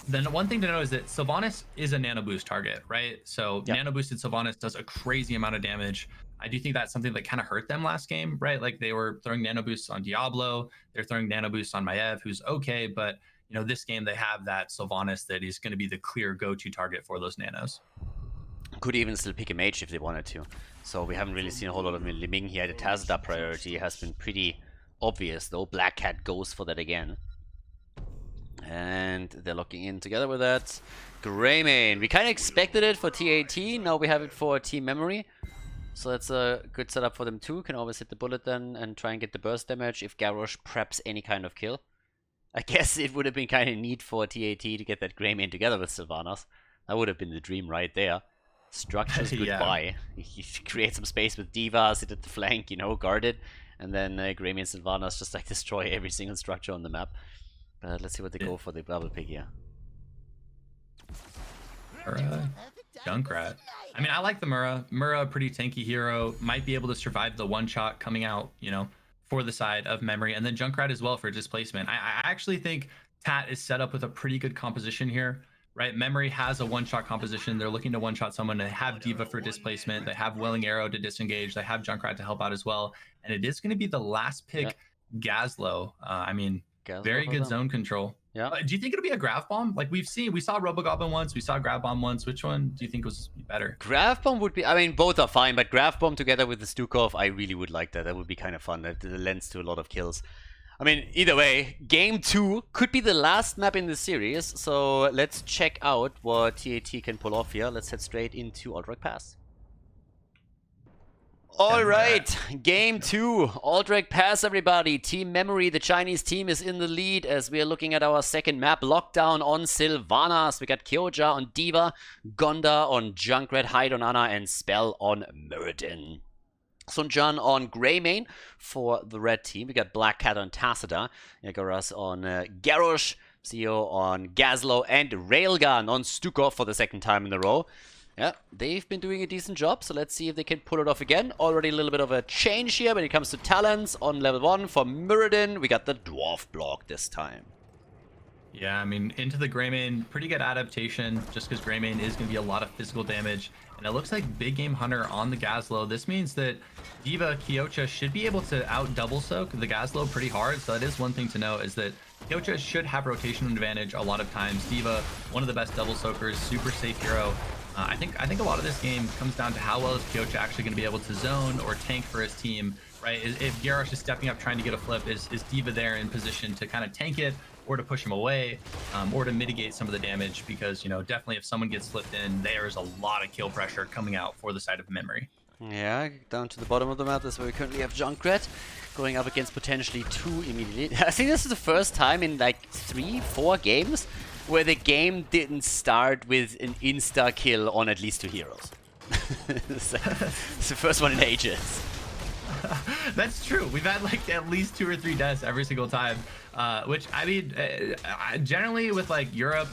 Speaker 2: Then one thing to know is that Sylvanas is a nano boost target, right? So nano boosted Sylvanas does a crazy amount of damage. I do think that's something that kind of hurt them last game, right? Like they were throwing nano boosts on Diablo. They're throwing nano boosts on Maiev, who's okay, but you know, this game they have that Sylvanas that is going to be the clear go-to target for those nanos.
Speaker 1: Could even still pick a mage if they wanted to. So we haven't really seen a whole lot of Li Ming here. The Tazda priority has been pretty obvious though. Black Cat goes for that again. And they're locking in together with that. Greymane. We kind of expected it for TAT. Now we have it for Team Memory. So that's a good setup for them too. Can always hit the bullet then and try and get the burst damage if Garrosh preps any kind of kill. I guess it would have been kind of neat for TAT to get that Greymane together with Sylvanas. That would have been the dream right there. Structures goodbye. You create some space with D.Va, sit at the flank, you know, guard it. And then Greymane and Sylvanas just like destroy every single structure on the map. But let's see what they go for the double pick here.
Speaker 2: Junkrat. I mean, I like the Mura. Mura, a pretty tanky hero, might be able to survive the one shot coming out, you know, for the side of Memory, and then Junkrat as well for displacement. I actually think Tat is set up with a pretty good composition here, right? Memory has a one-shot composition. They're looking to one-shot someone. They have D.Va for displacement. They have Willing Arrow to disengage. They have Junkrat to help out as well. And it is going to be the last pick, Gazlowe. I mean, Gazlowe very good zone control. Yeah. Do you think it'll be a Grav Bomb? Like we saw Robogoblin once, we saw Grav Bomb once. Which one do you think was better?
Speaker 1: Grav Bomb would be, I mean, both are fine, but Grav Bomb together with the Stukov, I really would like that. That would be kind of fun. That lends to a lot of kills. I mean, either way, game 2 could be the last map in the series. So let's check out what TAT can pull off here. Let's head straight into Alt-Right Pass. Alright, game 2, Alt-Right Pass everybody. Team Memory, the Chinese team, is in the lead as we are looking at our second map. Lockdown on Sylvanas. We got Kyoja on D.Va, Gonda on Junkrat, Hyde on Ana, and Spell on Muradin. Sunjan on Greymane for the red team. We got Black Cat on Tacita, Yagaras on Garrosh, CEO on Gazlowe, and Railgun on Stukov for the second time in a row. Yeah, they've been doing a decent job, so let's see if they can pull it off again. Already a little bit of a change here when it comes to talents. On level 1 for Muradin, we got the Dwarf block this time.
Speaker 2: Yeah, I mean, into the Greymane, pretty good adaptation, just because Greymane is going to be a lot of physical damage. And it looks like Big Game Hunter on the Gazlowe. This means that D.Va, Kyoja should be able to out double soak the Gazlowe pretty hard. So that is one thing to know, is that Kyoja should have rotation advantage a lot of times. D.Va, one of the best double soakers, super safe hero. I think a lot of this game comes down to how well is Kyoja actually going to be able to zone or tank for his team right? If Garrosh is stepping up trying to get a flip, is D.Va there in position to kind of tank it or to push him away, or to mitigate some of the damage? Because, you know, definitely if someone gets flipped in, there's a lot of kill pressure coming out for the side of Memory.
Speaker 1: Yeah, down to the bottom of the map, that's where we currently have Junkrat going up against potentially 2 immediately. I think this is the first time in like 3-4 games where the game didn't start with an insta-kill on at least 2 heroes. It's the first one in ages.
Speaker 2: That's true. We've had like at least 2 or 3 deaths every single time, which I mean, generally with like Europe,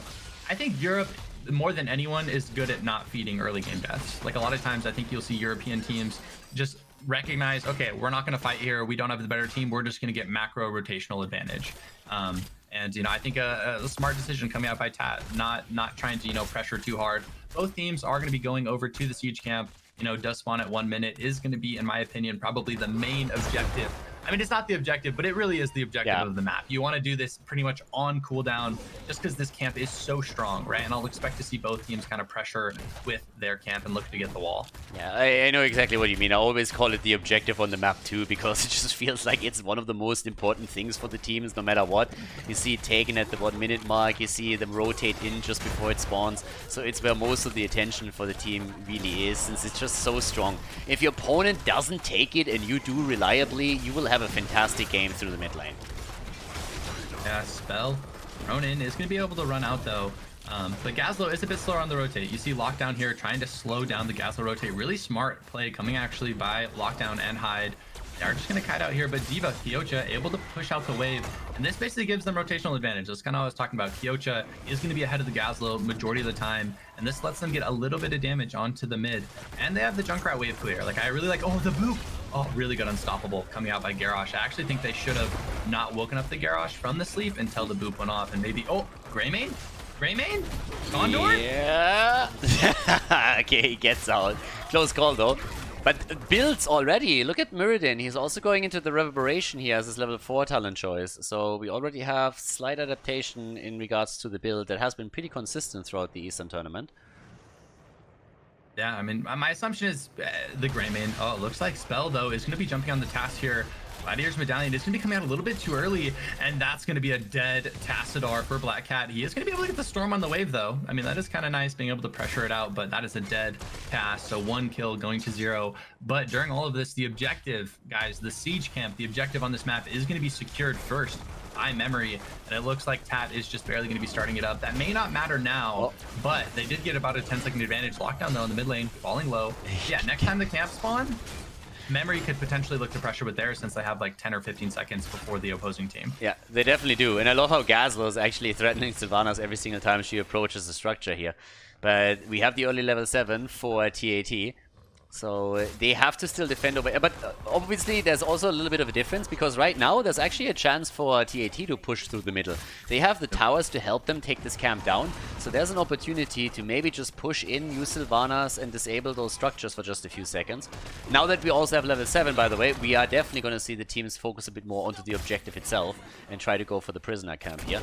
Speaker 2: I think Europe more than anyone is good at not feeding early game deaths. Like a lot of times I think you'll see European teams just recognize, okay, we're not going to fight here, we don't have the better team, we're just going to get macro rotational advantage. And you know, I think a smart decision coming out by Tat, not trying to, you know, pressure too hard. Both teams are going to be going over to the siege camp. You know, does spawn at 1 minute is going to be, in my opinion, probably the main objective. I mean, it's not the objective, but it really is the objective of the map. You want to do this pretty much on cooldown just because this camp is so strong, right? And I'll expect to see both teams kind of pressure with their camp and look to get the wall.
Speaker 1: Yeah, I know exactly what you mean. I always call it the objective on the map too, because it just feels like it's one of the most important things for the teams, no matter what. You see it taken at the 1 minute mark, you see them rotate in just before it spawns. So it's where most of the attention for the team really is, since it's just so strong. If your opponent doesn't take it and you do reliably, you will have a fantastic game through the mid lane.
Speaker 2: Yeah, Spell. Ronin is going to be able to run out though. But Gazlo is a bit slower on the rotate. You see Lockdown here trying to slow down the Gazlo rotate. Really smart play coming actually by Lockdown and Hyde. They're just going to kite out here, but D.Va, Kyocha able to push out the wave. And this basically gives them rotational advantage. That's kind of what I was talking about. Kyocha is going to be ahead of the Gazlo majority of the time. And this lets them get a little bit of damage onto the mid. And they have the Junkrat wave clear. Like, I really like, oh, the boop. Oh, really good unstoppable coming out by Garrosh. I actually think they should have not woken up the Garrosh from the sleep until the boop went off. And maybe, oh, Greymane? Greymane? Khaldor?
Speaker 1: Yeah. Okay, he gets out. Close call though. But builds already. Look at Muradin. He's also going into the Reverberation here as his level 4 talent choice. So we already have slight adaptation in regards to the build that has been pretty consistent throughout the Eastern tournament.
Speaker 2: Yeah, I mean, my assumption is the Greymane. Oh, it looks like Spell, though, is going to be jumping on the task here. Gladiator's Medallion is going to be coming out a little bit too early, and that's going to be a dead Tassadar for Black Cat. He is going to be able to get the Storm on the wave, though. I mean, that is kind of nice, being able to pressure it out, but that is a dead task, so 1 kill going to 0. But during all of this, the objective, guys, the Siege Camp, the objective on this map is going to be secured first by Memory, and it looks like Tat is just barely going to be starting it up. That may not matter now, but they did get about a 10-second advantage. Lockdown, though, in the mid lane, falling low. Yeah, next time the camp spawn, Memory could potentially look to pressure with theirs since they have like 10 or 15 seconds before the opposing team.
Speaker 1: Yeah, they definitely do. And I love how Gazlo is actually threatening Sylvanas every single time she approaches the structure here. But we have the early level 7 for TAT. So they have to still defend over. But obviously there's also a little bit of a difference, because right now there's actually a chance for TAT to push through the middle. They have the towers to help them take this camp down. So there's an opportunity to maybe just push in, use Sylvanas, and disable those structures for just a few seconds. Now that we also have level 7, by the way, we are definitely going to see the teams focus a bit more onto the objective itself and try to go for the prisoner camp here.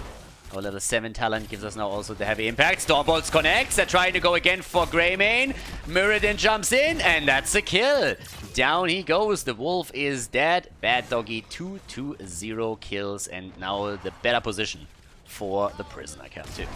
Speaker 1: Our level 7 talent gives us now also the heavy impact. Stormbolts connects. They're trying to go again for Greymane. Muradin jumps in, and that's a kill. Down he goes. The wolf is dead. Bad Doggy 2-0 kills, and now the better position for the prisoner camp too.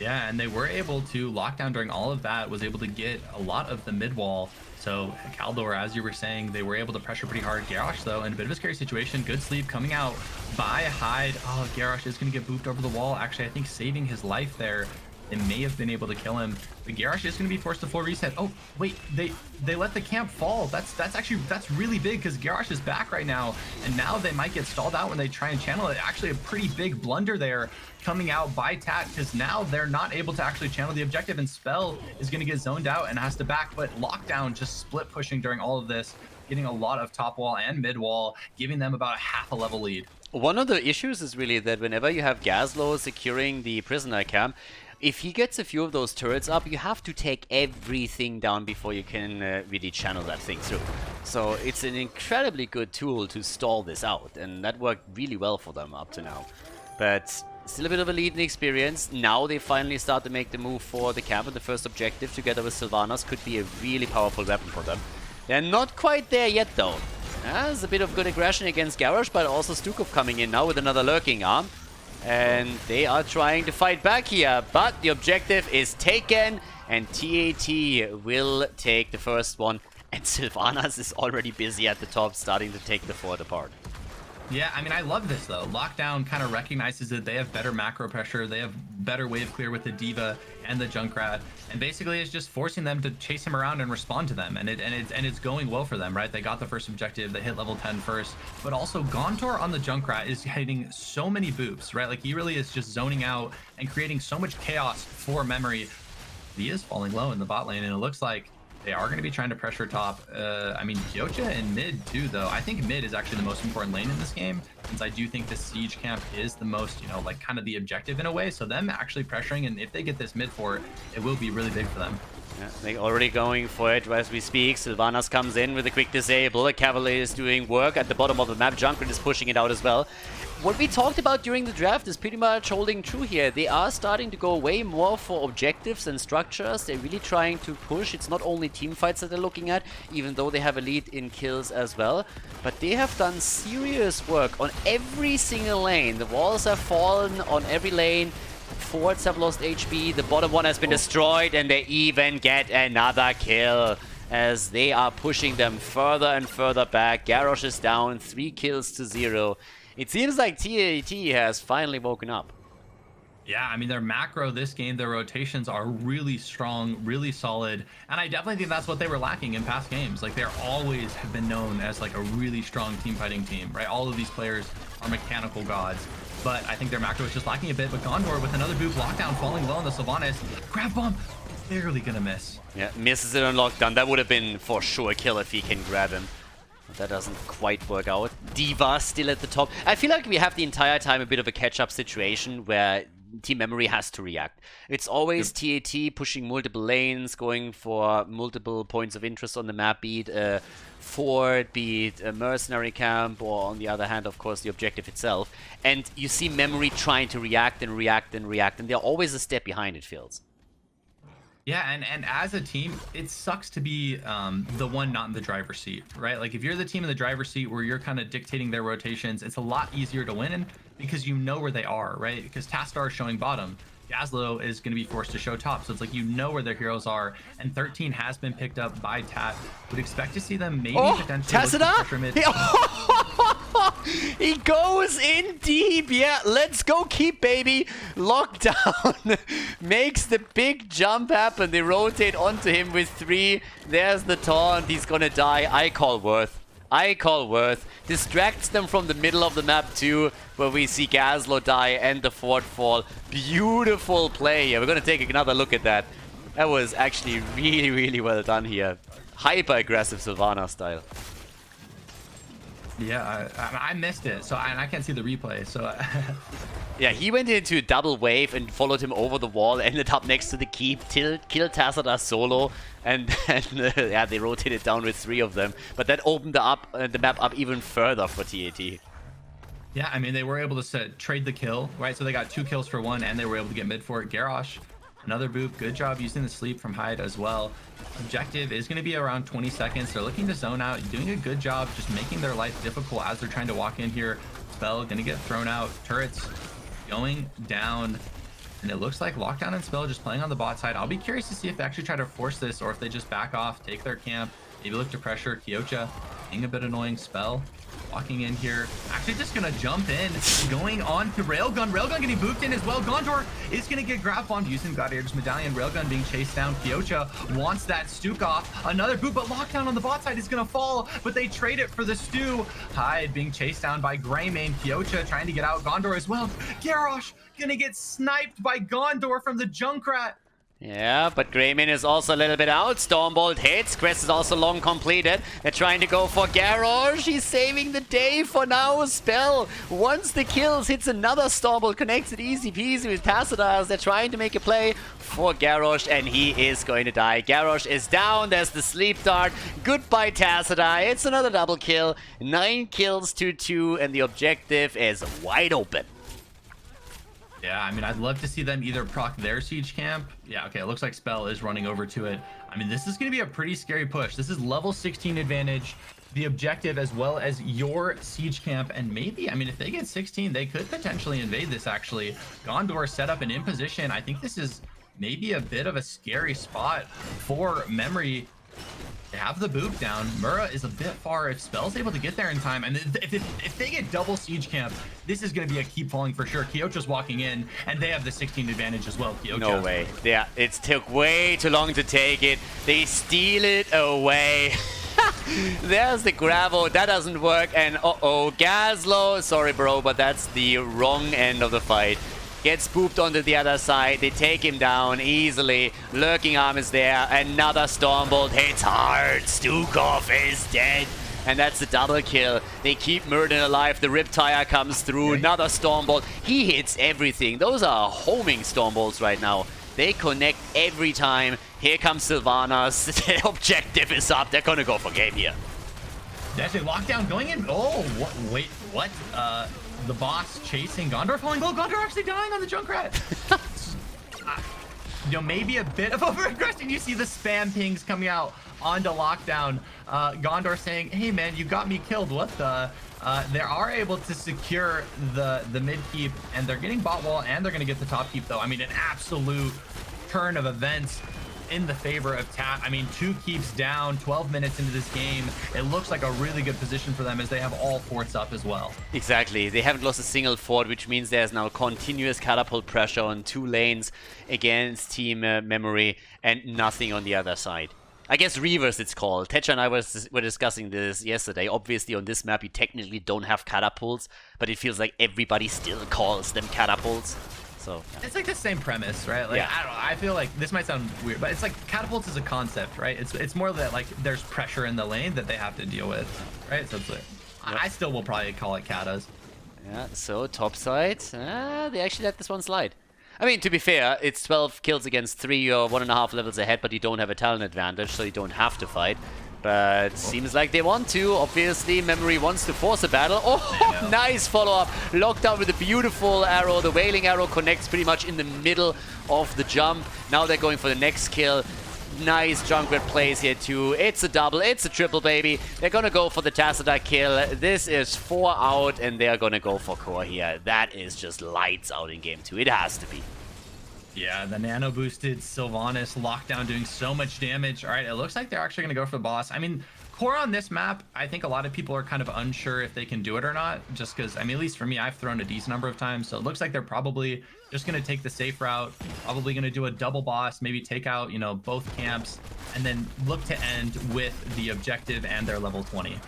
Speaker 2: Yeah, and they were able to lock down during all of that, was able to get a lot of the mid wall. So Khaldor, as you were saying, they were able to pressure pretty hard. Garrosh, though, in a bit of a scary situation. Good sleep coming out by Hyde. Oh, Garrosh is going to get booped over the wall. Actually, I think saving his life there. They may have been able to kill him. But Garrosh is going to be forced to full reset. Oh, wait, they let the camp fall. That's really big, because Garrosh is back right now. And now they might get stalled out when they try and channel it. Actually, a pretty big blunder there coming out by Tat, because now they're not able to actually channel the objective, and Spell is going to get zoned out and has to back. But Lockdown just split pushing during all of this, getting a lot of top wall and mid wall, giving them about a half a level lead. One
Speaker 1: of the issues is really that whenever you have Gazlo securing the prisoner camp, if he gets a few of those turrets up, you have to take everything down before you can really channel that thing through. So it's an incredibly good tool to stall this out, and that worked really well for them up to now. But still a bit of a lead in experience. Now they finally start to make the move for the camp, and the first objective together with Sylvanas could be a really powerful weapon for them. They're not quite there yet though. There's a bit of good aggression against Garrosh, but also Stukov coming in now with another lurking arm. And they are trying to fight back here, but the objective is taken, and TAT will take the first one. And Sylvanas is already busy at the top, starting to take the fort apart.
Speaker 2: Yeah, I mean, I love this though. Lockdown kind of recognizes that they have better macro pressure, they have better wave clear with the D.Va and the Junkrat, and basically it's just forcing them to chase him around and respond to them, and it's going well for them, right? They got the first objective, they hit level 10 first, but also Khaldor on the Junkrat is hitting so many boops, right? Like he really is just zoning out and creating so much chaos for Memory. He is falling low in the bot lane, and it looks like they are going to be trying to pressure top. I mean, Kyocha and mid too, though. I think mid is actually the most important lane in this game, since I do think the siege camp is the most, you know, like kind of the objective in a way. So them actually pressuring, and if they get this mid fort, it will be really big for them.
Speaker 1: Yeah, they're already going for it as we speak. Sylvanas comes in with a quick disable. The Cavalier is doing work at the bottom of the map. Junkrat is pushing it out as well. What we talked about during the draft is pretty much holding true here. They are starting to go way more for objectives and structures. They're really trying to push. It's not only team fights that they're looking at, even though they have a lead in kills as well. But they have done serious work on every single lane. The walls have fallen on every lane. Forts have lost HP. The bottom one has been destroyed, and they even get another kill as they are pushing them further and further back. Garrosh is down, 3 kills to 0. It seems like TAT has finally woken up.
Speaker 2: Yeah, I mean, their macro this game, their rotations are really strong, really solid. And I definitely think that's what they were lacking in past games. Like, they're always have been known as like a really strong team fighting team, right? All of these players are mechanical gods. But I think their macro is just lacking a bit. But Khaldor with another boop, lockdown falling low on the Sylvanas. Grab bomb, barely gonna miss.
Speaker 1: Yeah, misses it on lockdown. That would have been for sure a kill if he can grab him. But that doesn't quite work out. D.Va still at the top. I feel like we have the entire time a bit of a catch-up situation where Team Memory has to react. It's always TAT pushing multiple lanes, going for multiple points of interest on the map, be it a fort, be it a mercenary camp, or on the other hand, of course, the objective itself. And you see Memory trying to react and react and react, and they're always a step behind, it feels.
Speaker 2: Yeah, and as a team, it sucks to be the one not in the driver's seat, right? Like, if you're the team in the driver's seat where you're kind of dictating their rotations, it's a lot easier to win because you know where they are, right? Because Tassadar is showing bottom. Gazlo is going to be forced to show top. So it's like, you know where their heroes are. And 13 has been picked up by Tat. Would expect to see them maybe potentially
Speaker 1: Tassadar? He goes in deep. Yeah, let's go keep, baby. Lockdown makes the big jump happen. They rotate onto him with 3. There's the taunt. He's gonna die. I call Worth. I call Worth. Distracts them from the middle of the map too, where we see Gazlo die and the fort fall. Beautiful play. Yeah, we're gonna take another look at that. That was actually really, really well done here. Hyper aggressive Sylvanas style.
Speaker 2: Yeah, I missed it, so I can't see the replay. So
Speaker 1: yeah, he went into a double wave and followed him over the wall, ended up next to the keep, killed Tassadar solo, and yeah, they rotated down with 3 of them. But that opened the map up even further for TAT.
Speaker 2: Yeah, I mean, they were able to trade the kill, right? So they got 2 kills for 1, and they were able to get mid for it. Garrosh, another boop. Good job using the sleep from Hyde as well. Objective is going to be around 20 seconds. They're looking to zone out, doing a good job just making their life difficult as they're trying to walk in here. Spell going to get thrown out. Turrets going down. And it looks like Lockdown and Spell just playing on the bot side. I'll be curious to see if they actually try to force this or if they just back off, take their camp, maybe look to pressure. Kyocha being a bit annoying. Spell walking in here, actually just gonna jump in, going on to Railgun. Railgun getting booped in as well. Khaldor is gonna get grab bombed using Gladiator's Medallion. Railgun being chased down. Kyocha wants that Stuk off. Another boop, but Lockdown on the bot side is gonna fall, but they trade it for the Stu. Hyde being chased down by Greymane. Kyocha trying to get out. Khaldor as well. Garrosh gonna get sniped by Khaldor from the Junkrat.
Speaker 1: Yeah, but Greymane is also a little bit out. Stormbolt hits. Quest is also long completed. They're trying to go for Garrosh. He's saving the day for now. Spell, once the kills, hits another Stormbolt. Connects it easy peasy with Tassadar as they're trying to make a play for Garrosh, and he is going to die. Garrosh is down. There's the sleep dart. Goodbye, Tassadar. It's another double kill. 9 kills to 2, and the objective is wide open.
Speaker 2: Yeah, I mean, I'd love to see them either proc their siege camp. Yeah, okay, it looks like Spell is running over to it. I mean, this is going to be a pretty scary push. This is level 16 advantage. the objective as well as your siege camp, and maybe, I mean, if they get 16, they could potentially invade this. Actually, Khaldor set up and in position. I think this is maybe a bit of a scary spot for Memory. They have the boop down. Mura is a bit far. If Spell's able to get there in time, and if they get double siege camp, this is going to be a keep falling for sure. Kyocho's walking in, and they have the 16 advantage as well. Kyocho.
Speaker 1: No way. Yeah, it took way too long to take it. They steal it away. There's the gravel. That doesn't work. And uh-oh, Gaslow. Sorry, bro, but that's the wrong end of the fight. Gets booped onto the other side. They take him down easily. Lurking Arm is there. Another Stormbolt hits hard. Stukov is dead. And that's the double kill. They keep Murden alive. The Riptire comes through. Another Stormbolt. He hits everything. Those are homing Stormbolts right now. They connect every time. Here comes Sylvanas. The objective is up. They're gonna go for game here.
Speaker 2: That's a lockdown going in. Oh, what? Wait, what? The boss chasing Khaldor, falling low. Khaldor actually dying on the Junkrat. You know, maybe a bit of over-aggression. You see the spam pings coming out onto lockdown. Khaldor saying, hey man, you got me killed. What the? They are able to secure the mid keep, and they're getting bot wall, and they're going to get the top keep though. I mean, an absolute turn of events in the favor of Tap. I mean, 2 keeps down, 12 minutes into this game. It looks like a really good position for them as they have all forts up as well.
Speaker 1: Exactly. They haven't lost a single fort, which means there's now continuous catapult pressure on 2 lanes against Team Memory and nothing on the other side. I guess reverse it's called. Tetra and I were discussing this yesterday. Obviously on this map you technically don't have catapults, but it feels like everybody still calls them catapults. So, yeah.
Speaker 2: It's like the same premise, right? Like, yeah. I don't know. I feel like this might sound weird, but it's like catapults is a concept, right? It's more that like there's pressure in the lane that they have to deal with, right? So it's like, yep. I still will probably call it katas.
Speaker 1: Yeah. So top side, they actually let this one slide. I mean, to be fair, it's 12 kills against 3 or 1.5 levels ahead, but you don't have a talent advantage, so you don't have to fight. But seems like they want to. Obviously, Memory wants to force a battle. Oh, nice follow-up. Lockdown with a beautiful arrow. The Wailing Arrow connects pretty much in the middle of the jump. Now they're going for the next kill. Nice Junkrat plays here too. It's a double, it's a triple, baby. They're gonna go for the Tacita kill. This is 4 out, and they're gonna go for core here. That is just lights out in game 2. It has to be.
Speaker 2: Yeah, the nano boosted Sylvanas lockdown doing so much damage. All right, it looks like they're actually going to go for the boss. I mean, core on this map, I think a lot of people are kind of unsure if they can do it or not, just because, I mean, at least for me, I've thrown a decent number of times. So it looks like they're probably just going to take the safe route, probably going to do a double boss, maybe take out, you know, both camps, and then look to end with the objective and their level 20.
Speaker 1: Yeah,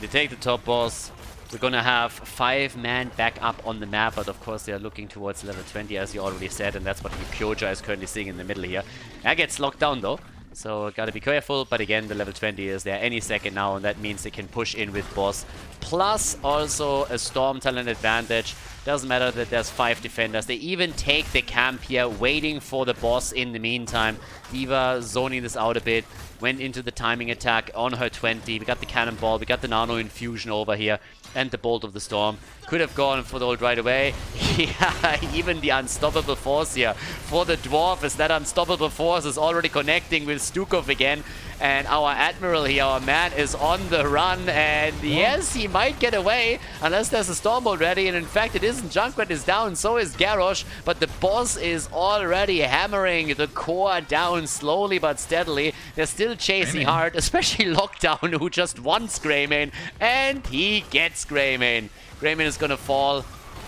Speaker 1: they take the top boss. We're gonna have 5-man back up on the map, but of course they are looking towards level 20, as you already said, and that's what Kyoja is currently seeing in the middle here. That gets locked down though, so gotta be careful, but again, the level 20 is there any second now, and that means they can push in with boss. Plus also a Storm talent advantage. Doesn't matter that there's 5 defenders. They even take the camp here, waiting for the boss in the meantime. D.Va zoning this out a bit. Went into the timing attack on her 20. We got the cannonball. We got the nano infusion over here. And the bolt of the storm. Could have gone for the ult right away. Yeah, even the unstoppable force here for the dwarf, is that unstoppable force is already connecting with Stukov again. And our admiral here, our man, is on the run. And yes, he might get away unless there's a stormbolt ready. And in fact, it isn't. Junkrat is down, so is Garrosh. But the boss is already hammering the core down slowly but steadily. They're still chasing hard, especially Lockdown, who just wants Greymane. And he gets Greymane. Greymane is gonna fall,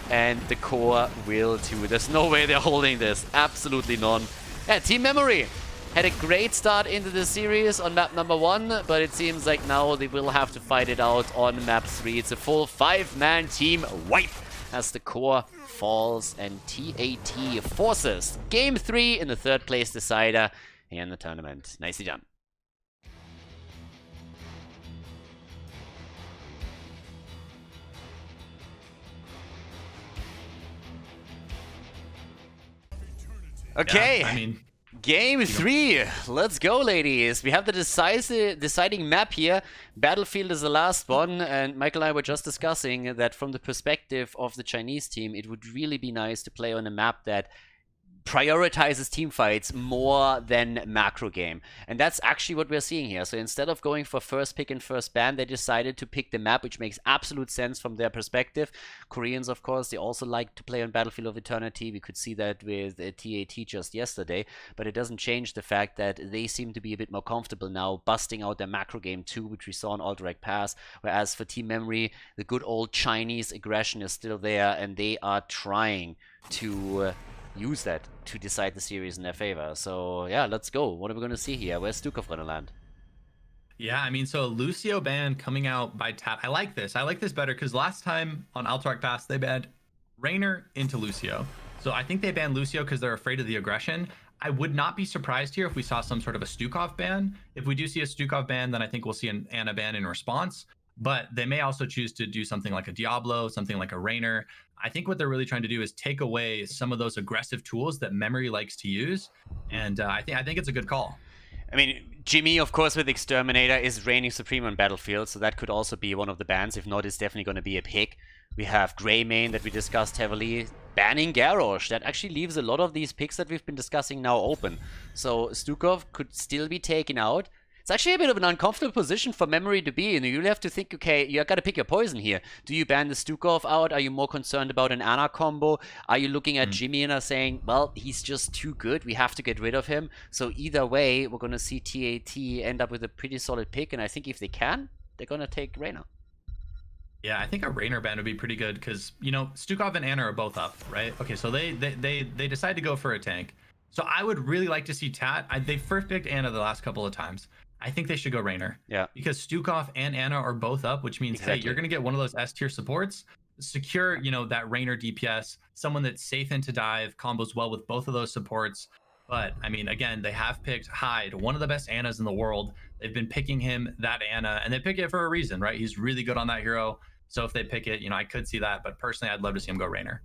Speaker 1: and the core will too. There's no way they're holding this. Absolutely none. Yeah, Team Memory had a great start into the series on map number 1, but it seems like now they will have to fight it out on map 3. It's a full 5-man team wipe as the core falls and TAT forces game 3 in the 3rd place decider here in the tournament. Nicely done. Okay.
Speaker 2: Yeah, I mean,
Speaker 1: game 3. Let's go, ladies. We have the deciding map here. Battlefield is the last one, and Michael and I were just discussing that from the perspective of the Chinese team, it would really be nice to play on a map that prioritizes team fights more than macro game. And that's actually what we're seeing here. So instead of going for first pick and first ban, they decided to pick the map, which makes absolute sense from their perspective. Koreans, of course, they also like to play on Battlefield of Eternity. We could see that with TAT just yesterday, but it doesn't change the fact that they seem to be a bit more comfortable now busting out their macro game too, which we saw in All Direct Pass. Whereas for Team Memory, the good old Chinese aggression is still there, and they are trying to use that to decide the series in their favor. So yeah, let's go. What are we going to see here? Where's Stukov going to land?
Speaker 2: Yeah, I mean, so Lucio ban coming out by tap. I like this. I like this better because last time on Alterac Pass, they banned Rainer into Lucio. So I think they banned Lucio because they're afraid of the aggression. I would not be surprised here if we saw some sort of a Stukov ban. If we do see a Stukov ban, then I think we'll see an Ana ban in response. But they may also choose to do something like a Diablo, something like a Rainer. I think what they're really trying to do is take away some of those aggressive tools that Memory likes to use, and I think it's a good call.
Speaker 1: I mean, Jimmy, of course, with Exterminator is reigning supreme on Battlefield, so that could also be one of the bans. If not, it's definitely going to be a pick. We have Greymane that we discussed heavily. Banning Garrosh, that actually leaves a lot of these picks that we've been discussing now open. So Stukov could still be taken out. It's actually a bit of an uncomfortable position for Memory to be in. You'll have to think, okay, you got to pick your poison here. Do you ban the Stukov out? Are you more concerned about an Ana combo? Are you looking at Jimmy and are saying, well, he's just too good, we have to get rid of him? So either way, we're going to see TAT end up with a pretty solid pick, and I think if they can, they're going to take Rainer.
Speaker 2: Yeah, I think a Rainer ban would be pretty good because, you know, Stukov and Ana are both up, right? Okay, so they decide to go for a tank. So I would really like to see Tat. They first picked Ana the last couple of times. I think they should go Rainer.
Speaker 1: Yeah.
Speaker 2: Because Stukov and Ana are both up, which means, hey, you're going to get one of those S tier supports. Secure, you know, that Rainer DPS, someone that's safe into dive, combos well with both of those supports. But, I mean, again, they have picked Hyde, one of the best Anas in the world. They've been picking him, that Ana, and they pick it for a reason, right? He's really good on that hero. So if they pick it, you know, I could see that. But personally, I'd love to see him go Rainer.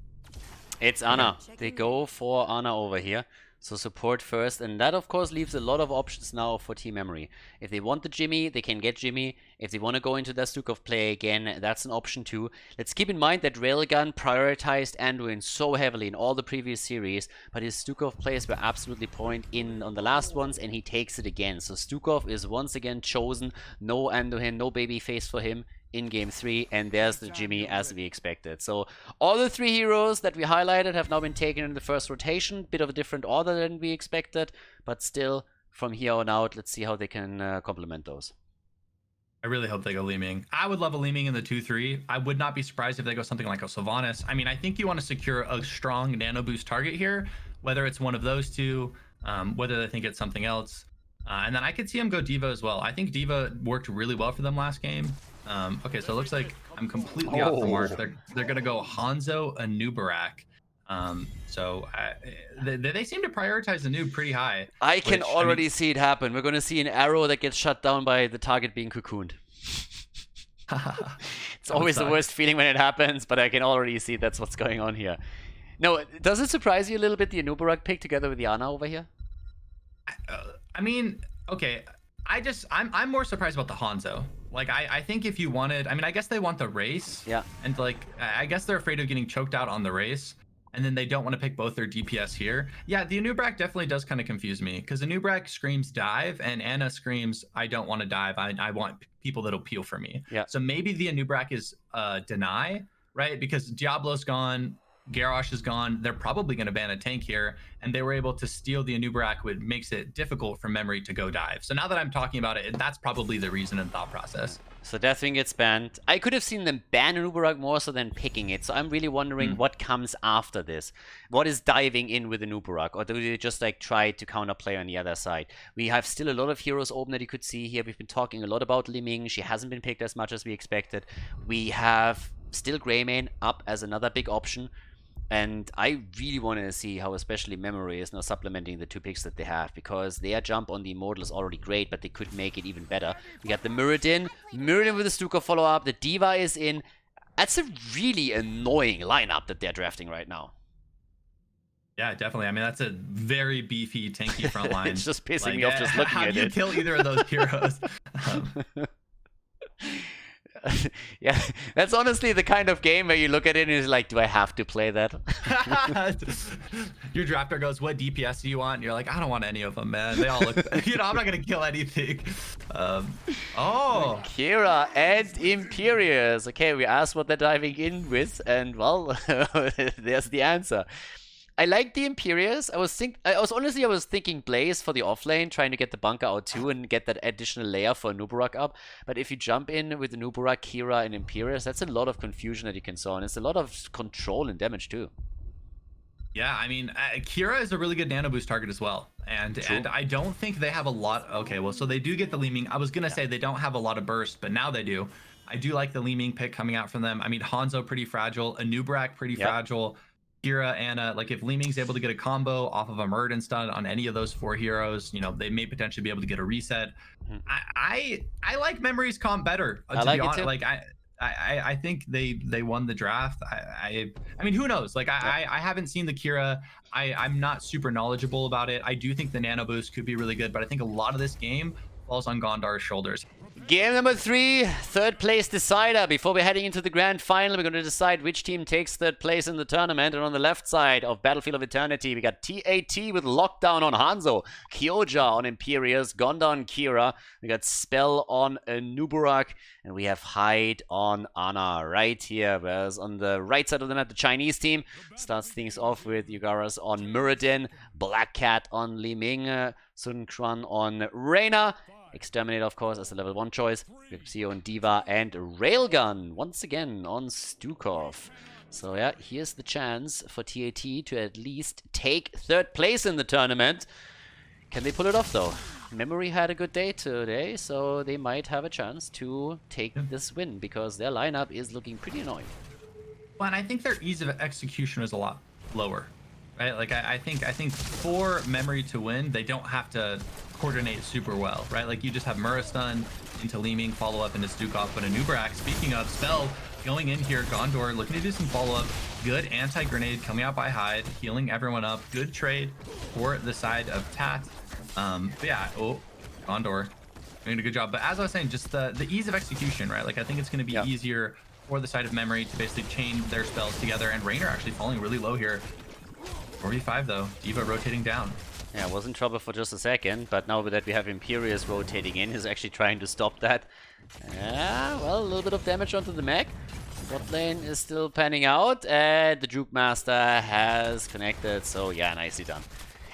Speaker 1: It's Ana. They go for Ana over here. So support first, and that of course leaves a lot of options now for Team Memory. If they want the Jimmy, they can get Jimmy. If they want to go into their Stukov play again, that's an option too. Let's keep in mind that Railgun prioritized Anduin so heavily in all the previous series, but his Stukov plays were absolutely point in on the last ones, and he takes it again. So Stukov is once again chosen. No Anduin, no baby face for him in game 3, and there's the Jimmy as we expected. So all the 3 heroes that we highlighted have now been taken in the first rotation. Bit of a different order than we expected, but still from here on out, let's see how they can complement those.
Speaker 2: I really hope they go Li Ming. I would love a Li Ming in the 2-3. I would not be surprised if they go something like a Sylvanas. I mean, I think you want to secure a strong nano boost target here, whether it's one of those two, whether they think it's something else. And then I could see him go D.Va as well. I think D.Va worked really well for them last game. Okay, so it looks like I'm completely off the mark. They're gonna go Hanzo Anubarak. So they seem to prioritize the noob pretty high.
Speaker 1: I can already see it happen. We're gonna see an arrow that gets shut down by the target being cocooned. It's always the worst feeling when it happens, but I can already see that's what's going on here. No, does it surprise you a little bit, the Anubarak pick together with the Ana over here?
Speaker 2: I mean, okay, I'm more surprised about the Hanzo. Like, I think if you wanted, I mean, I guess they want the race.
Speaker 1: Yeah.
Speaker 2: And like, I guess they're afraid of getting choked out on the race. And then they don't want to pick both their DPS here. Yeah, the Anubarak definitely does kind of confuse me. Because Anubarak screams dive and Ana screams, I don't want to dive. I want people that'll peel for me.
Speaker 1: Yeah.
Speaker 2: So maybe the Anubarak is deny, right? Because Diablo's gone. Garrosh is gone. They're probably going to ban a tank here, and they were able to steal the Anubarak, which makes it difficult for Memory to go dive. So now that I'm talking about it, that's probably the reason and thought process.
Speaker 1: So Deathwing gets banned. I could have seen them ban Anubarak more so than picking it. So I'm really wondering what comes after this. What is diving in with Anubarak? Or do they just like try to counterplay on the other side? We have still a lot of heroes open that you could see here. We've been talking a lot about Li Ming. She hasn't been picked as much as we expected. We have still Greymane up as another big option. And I really want to see how especially Memory is now supplementing the 2 picks that they have, because their jump on the Immortal is already great, but they could make it even better. We got the Muradin with the Stuka follow-up, the D.Va is in. That's a really annoying lineup that they're drafting right now.
Speaker 2: Yeah, definitely. I mean, that's a very beefy, tanky front line.
Speaker 1: It's just pissing me off just looking at it.
Speaker 2: How do you kill either of those heroes?
Speaker 1: Yeah, that's honestly the kind of game where you look at it and it's like, do I have to play that?
Speaker 2: Your drafter goes, what DPS do you want? And you're like, I don't want any of them, man. They all look, I'm not gonna kill anything. Oh,
Speaker 1: Kira and Imperius. Okay, we asked what they're diving in with, and well, there's the answer. I like the Imperius. I was thinking Blaze for the offlane, trying to get the bunker out too and get that additional layer for Nubarak up. But if you jump in with the Nubarak, Kira, and Imperius, that's a lot of confusion that you can saw, and it's a lot of control and damage too.
Speaker 2: Yeah, I mean, Kira is a really good nano boost target as well. And I don't think they have a lot. Okay, well, so they do get the Leeming. I was going to say they don't have a lot of burst, but now they do. I do like the Leeming pick coming out from them. I mean, Hanzo pretty fragile, Anubrak pretty fragile. Kira, Anna, like if Leeming's able to get a combo off of a Murden stun on any of those 4 heroes, you know, they may potentially be able to get a reset. I like Memory's comp better, to be honest. Like I think they won the draft. I mean, who knows? Like I haven't seen the Kira. I'm not super knowledgeable about it. I do think the nano boost could be really good, but I think a lot of this game falls on Gondar's shoulders.
Speaker 1: Game number 3, third place decider. Before we're heading into the grand final, we're going to decide which team takes third place in the tournament. And on the left side of Battlefield of Eternity, we got TAT with Lockdown on Hanzo, Kyoja on Imperius, Gondar on Kira. We got Spell on Nubarak, and we have Hyde on Ana right here. Whereas on the right side of the map, the Chinese team starts things off with Yugaras on Muradin, Black Cat on Li Ming, Sun Quan on Reyna. Exterminate, of course, as the level 1 choice. We have Zio and Diva, and Railgun once again on Stukov. So yeah, here's the chance for TAT to at least take third place in the tournament. Can they pull it off though? Memory had a good day today, so they might have a chance to take this win because their lineup is looking pretty annoying.
Speaker 2: Well, and I think their ease of execution is a lot lower. Right? Like I think for Memory to win, they don't have to coordinate super well, right? Like you just have Murastun into Leeming, follow up into Stukov, but Anubrak, speaking of Spell, going in here, Gondor looking to do some follow up, good anti-grenade coming out by Hyde, healing everyone up, good trade for the side of Tat. But yeah, Gondor doing a good job. But as I was saying, just the ease of execution, right? Like I think it's going to be easier for the side of Memory to basically chain their spells together, and Raynor actually falling really low here. 45 though, Diva rotating down.
Speaker 1: Yeah, was in trouble for just a second, but now that we have Imperius rotating in, he's actually trying to stop that. Yeah, well, a little bit of damage onto the mech. Bot lane is still panning out, and the Juke Master has connected, so yeah, nicely done.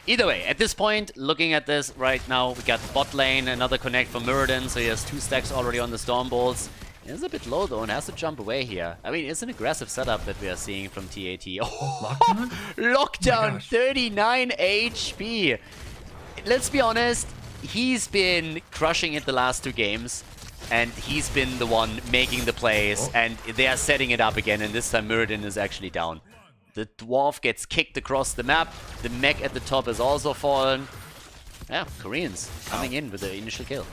Speaker 1: Either way, at this point, looking at this right now, we got bot lane, another connect for Muradin, so he has 2 stacks already on the Storm Bolts. It's a bit low though and has to jump away here. I mean, it's an aggressive setup that we are seeing from TAT. Oh,
Speaker 2: Lockdown?
Speaker 1: Lockdown,
Speaker 2: Oh
Speaker 1: 39 HP. Let's be honest, he's been crushing it the last 2 games. And he's been the one making the plays. And they are setting it up again. And this time Muradin is actually down. The Dwarf gets kicked across the map. The mech at the top has also fallen. Yeah, Koreans coming in with the initial kill.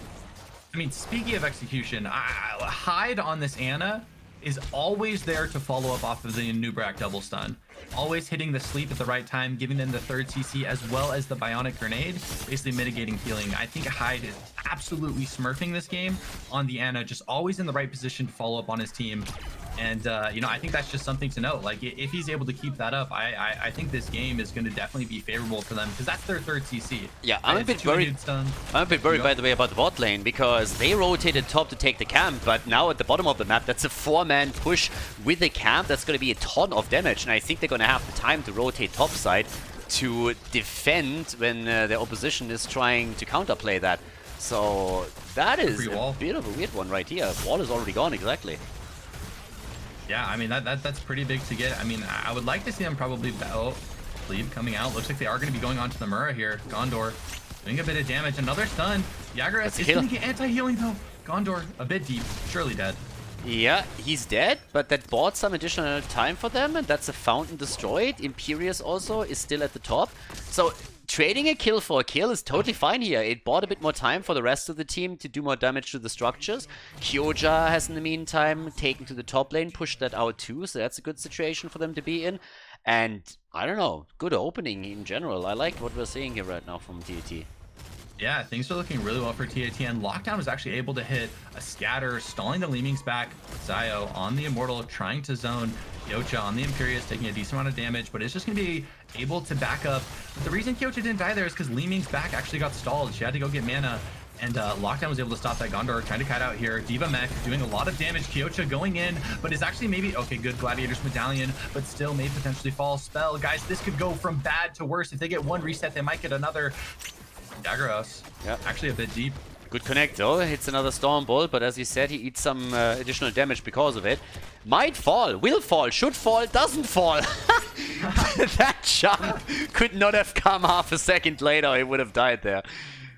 Speaker 2: I mean, speaking of execution, Hyde on this Ana is always there to follow up off of the Nubrak double stun. Always hitting the sleep at the right time, giving them the 3rd CC as well as the Bionic Grenade, basically mitigating healing. I think Hyde is absolutely smurfing this game on the Ana, just always in the right position to follow up on his team. And, you know, I think that's just something to note. Like, if he's able to keep that up, I think this game is going to definitely be favorable for them because that's their 3rd CC.
Speaker 1: Yeah, I'm a bit worried. By the way, about the bot lane because they rotated top to take the camp, but now at the bottom of the map, that's a 4-man push with the camp. That's going to be a ton of damage, and I think they're going to have the time to rotate top side to defend when their opposition is trying to counterplay that. So that is a bit of a weird one right here. Wall is already gone, exactly.
Speaker 2: Yeah, I mean, that's pretty big to get. I mean, I would like to see them probably bleed coming out. Looks like they are going to be going onto the Mura here. Gondor doing a bit of damage. Another stun. Yagurath is going to get anti-healing though. Gondor a bit deep. Surely dead.
Speaker 1: Yeah, he's dead, but that bought some additional time for them, and that's a fountain destroyed. Imperius also is still at the top. So trading a kill for a kill is totally fine here. It bought a bit more time for the rest of the team to do more damage to the structures. Kyoja has in the meantime taken to the top lane, pushed that out too, so that's a good situation for them to be in. And I don't know, good opening in general. I like what we're seeing here right now from TAT.
Speaker 2: Yeah, things are looking really well for TAT, and Lockdown was actually able to hit a scatter, stalling the Leeming's back. Zio on the Immortal, trying to zone Kyocha on the Imperious, taking a decent amount of damage, but it's just going to be able to back up. But the reason Kyocha didn't die there is because Leeming's back actually got stalled. She had to go get mana, and Lockdown was able to stop that Khaldor, trying to kite out here. Diva Mech doing a lot of damage. Kyocha going in, but is actually maybe, okay, good Gladiator's Medallion, but still may potentially fall. Spell. Guys, this could go from bad to worse. If they get one reset, they might get another. Dagger House.
Speaker 1: Yeah.
Speaker 2: Actually a bit deep.
Speaker 1: Good connect though. Hits another Storm Bolt, but as you said, he eats some additional damage because of it. Might fall, will fall, should fall, doesn't fall. That jump could not have come half a second later. He would have died there.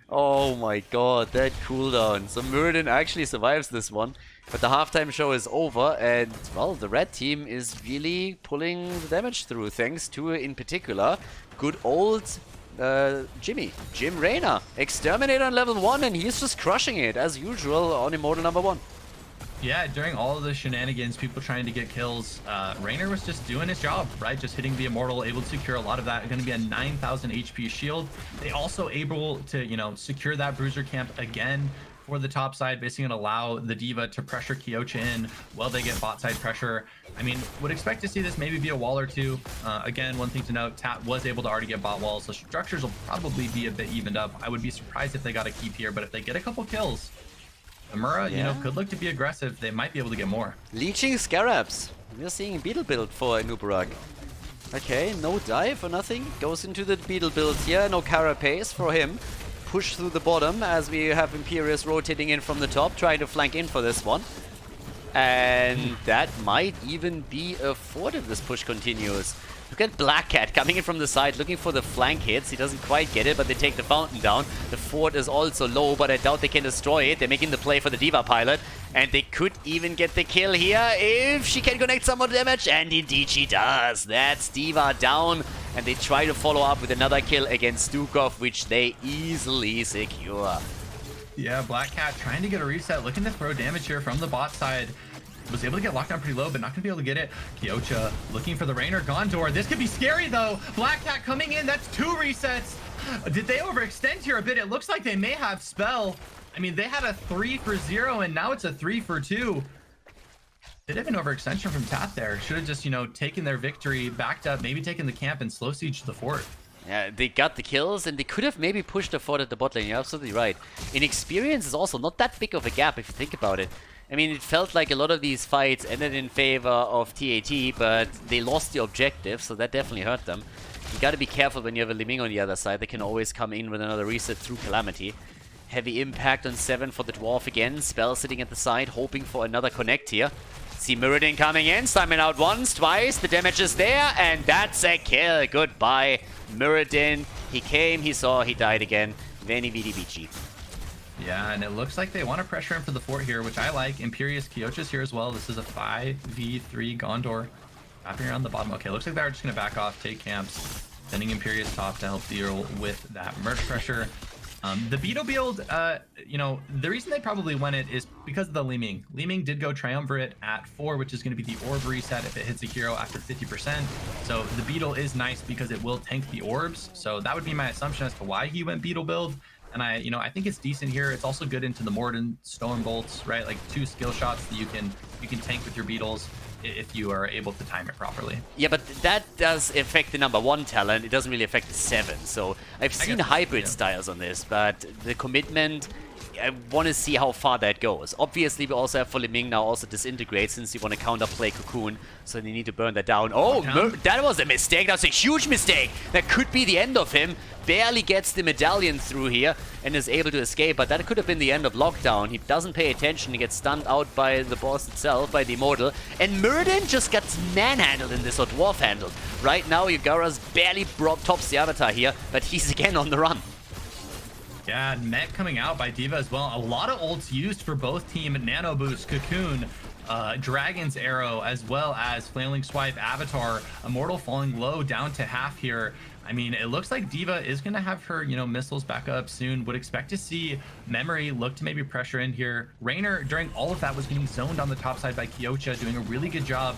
Speaker 1: Oh my god, that cooldown. So Muradin actually survives this one. But the halftime show is over, and well, the red team is really pulling the damage through, thanks to, in particular, good old Jim Rayner. Exterminator on level 1, and he's just crushing it, as usual, on Immortal number 1.
Speaker 2: Yeah, during all of the shenanigans, people trying to get kills, Rayner was just doing his job, right? Just hitting the Immortal, able to secure a lot of that. Going to be a 9,000 HP shield. They also able to, you know, secure that Bruiser camp again for the top side, basically going to allow the Diva to pressure Kyocha in while they get bot side pressure. I mean, would expect to see this maybe be a wall or two. Again, one thing to note, Tap was able to already get bot walls, so structures will probably be a bit evened up. I would be surprised if they got a keep here, but if they get a couple kills, Amura, you know, could look to be aggressive. They might be able to get more.
Speaker 1: Leeching Scarabs. We're seeing Beetle build for Nubarak. Okay, no dive or nothing. Goes into the Beetle build here. No Carapace for him. Push through the bottom as we have Imperious rotating in from the top, trying to flank in for this one. And that might even be a fort if this push continues. Look at Black Cat coming in from the side, looking for the flank hits. He doesn't quite get it, but they take the fountain down. The fort is also low, but I doubt they can destroy it. They're making the play for the Diva pilot, and they could even get the kill here if she can connect some more damage, and indeed she does. That's Diva down, and they try to follow up with another kill against Stukov, which they easily secure.
Speaker 2: Yeah, Black Cat trying to get a reset, looking to throw damage here from the bot side. Was able to get locked down pretty low, but not gonna be able to get it. Kyocha looking for the Rayner Khaldor. This could be scary though. Black Cat coming in, that's 2 resets. Did they overextend here a bit? It looks like they may have spell. I mean, they had a 3 for 0 and now it's a 3 for 2. Did have an overextension from Tat there. Should have just, you know, taken their victory, backed up, maybe taken the camp and slow siege the fort.
Speaker 1: Yeah, they got the kills, and they could have maybe pushed the fort at the bot lane. You're absolutely right. Inexperience is also not that big of a gap if you think about it. I mean, it felt like a lot of these fights ended in favor of TAT, but they lost the objective, so that definitely hurt them. You gotta be careful when you have a Liming on the other side. They can always come in with another reset through Calamity. Heavy impact on 7 for the Dwarf again. Spell sitting at the side, hoping for another connect here. See Muradin coming in, Simon out once, twice, the damage is there, and that's a kill. Goodbye, Muradin. He came, he saw, he died again. Veni Vidi Vici.
Speaker 2: Yeah, and it looks like they want to pressure him for the fort here, which I like. Imperious Kyocha's here as well. This is a 5v3 Khaldor. Wrapping around the bottom. Okay, looks like they're just going to back off, take camps. Sending Imperious top to help deal with that merge pressure. The Beetle build, you know, the reason they probably went it is because of the Liming. Liming did go Triumvirate at 4, which is going to be the orb reset if it hits a hero after 50%. So the Beetle is nice because it will tank the orbs. So that would be my assumption as to why he went Beetle build. And I think it's decent here. It's also good into the Morden Stone Bolts, right? Like 2 skill shots that you can tank with your Beetles if you are able to time it properly.
Speaker 1: Yeah, but that does affect the number 1 talent. It doesn't really affect the 7. So I've seen hybrid styles on this, but the commitment, I want to see how far that goes. Obviously, we also have for Liming now also disintegrate since you want to counterplay Cocoon, so they need to burn that down. Oh, that was a mistake. That was a huge mistake. That could be the end of him. Barely gets the medallion through here and is able to escape, but that could have been the end of Lockdown. He doesn't pay attention. He gets stunned out by the boss itself, by the Immortal. And Muradin just gets manhandled in this, or dwarf handled. Right now, Yugara's barely tops the Avatar here, but he's again on the run.
Speaker 2: Yeah, Met coming out by Diva as well. A lot of ults used for both team. Nano Boost, Cocoon, Dragon's Arrow, as well as Flailing Swipe, Avatar, Immortal falling low down to half here. I mean, it looks like D.Va is going to have her, missiles back up soon. Would expect to see Memory look to maybe pressure in here. Raynor, during all of that, was getting zoned on the top side by Kyocha, doing a really good job,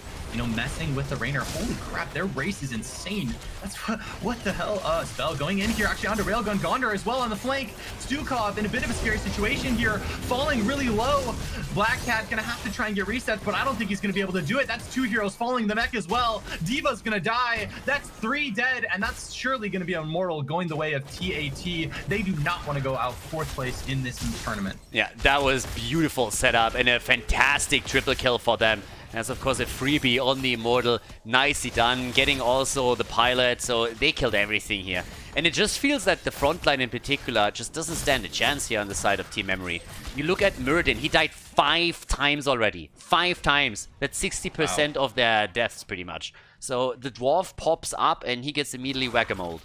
Speaker 2: messing with the Raynor. Holy crap, their race is insane. That's what the hell? Spell going in here, actually onto Railgun. Gondor as well on the flank. Stukov in a bit of a scary situation here, falling really low. Black Cat going to have to try and get resets, but I don't think he's going to be able to do it. That's 2 heroes falling the mech as well. D.Va's going to die. That's 3 dead, and that's surely going to be immortal, going the way of TAT. They do not want to go out 4th place in this tournament.
Speaker 1: Yeah, that was beautiful setup and a fantastic triple kill for them. As of course a freebie on the Immortal. Nicely done, getting also the pilot, so they killed everything here. And it just feels that the front line in particular just doesn't stand a chance here on the side of Team Memory. You look at Muradin, he died 5 times already. 5 times. That's 60% of their deaths pretty much. So the dwarf pops up and he gets immediately whack-a-mole.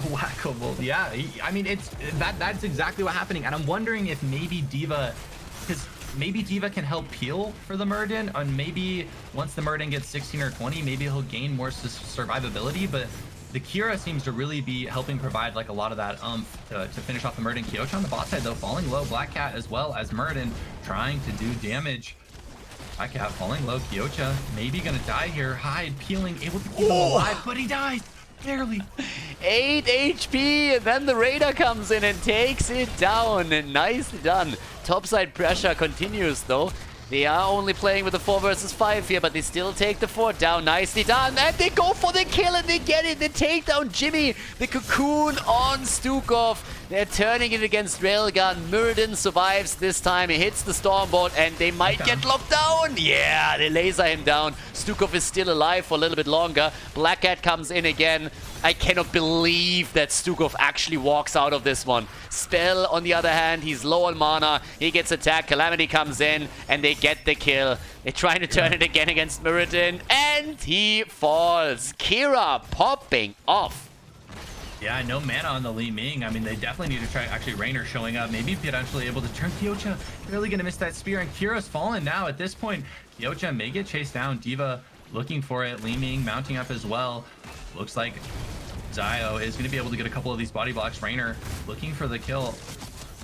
Speaker 2: Whack-a-mole, yeah. I mean, that's exactly what's happening. And I'm wondering if maybe D.Va, because maybe D.Va can help peel for the Muradin, and maybe once the Muradin gets 16 or 20, maybe he'll gain more survivability. But the Kira seems to really be helping provide like a lot of that to finish off the Muradin. Kyocha on the bot side though, falling low. Black Cat as well as Muradin trying to do damage. Black Cat falling low. Kyocha maybe gonna die here. Hyde peeling, able to keep him alive, but he dies. Barely.
Speaker 1: 8 HP, and then the Raider comes in and takes it down. Nicely done. Topside pressure continues though. They are only playing with the 4 versus 5 here, but they still take the fort down. Nicely done. And they go for the kill and they get it. They take down Jimmy. The cocoon on Stukov. They're turning it against Railgun. Muradin survives this time. He hits the Stormbolt and they might get locked down. Yeah, they laser him down. Stukov is still alive for a little bit longer. Black Cat comes in again. I cannot believe that Stukov actually walks out of this one. Spell, on the other hand, he's low on mana. He gets attacked. Calamity comes in, and they get the kill. They're trying to turn it again against Muradin, and he falls. Kira popping off.
Speaker 2: Yeah, no mana on the Li Ming. I mean, they definitely need to try. Actually, Raynor showing up, maybe potentially able to turn Kyocha. Really going to miss that spear, and Kira's fallen now at this point. Kyocha may get chased down. D.Va looking for it. Li Ming mounting up as well. Looks like Zio is going to be able to get a couple of these body blocks. Raynor looking for the kill,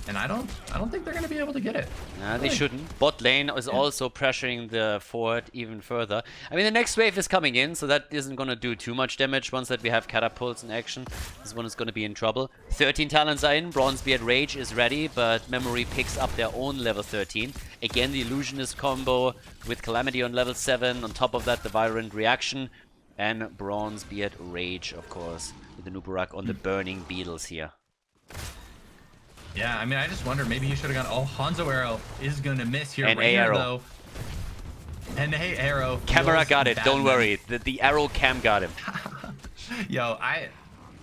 Speaker 2: and I don't think they're going to be able to get it.
Speaker 1: Nah, they shouldn't. Bot lane is also pressuring the forward even further. I mean, the next wave is coming in, so that isn't going to do too much damage once that we have catapults in action. This one is going to be in trouble. 13 talents are in. Bronzebeard Rage is ready, but Memory picks up their own level 13. Again, the Illusionist combo with Calamity on level 7. On top of that, the Virulent Reaction. And Bronzebeard Rage, of course, with the Nubarak on the Burning Beetles here.
Speaker 2: Yeah, I mean, I just wonder, maybe he should have gone, oh, Hanzo Arrow is going to miss here.
Speaker 1: And
Speaker 2: Raynor,
Speaker 1: Arrow.
Speaker 2: though. And hey, Arrow.
Speaker 1: Camera got it, don't worry. The Arrow cam got him.
Speaker 2: Yo,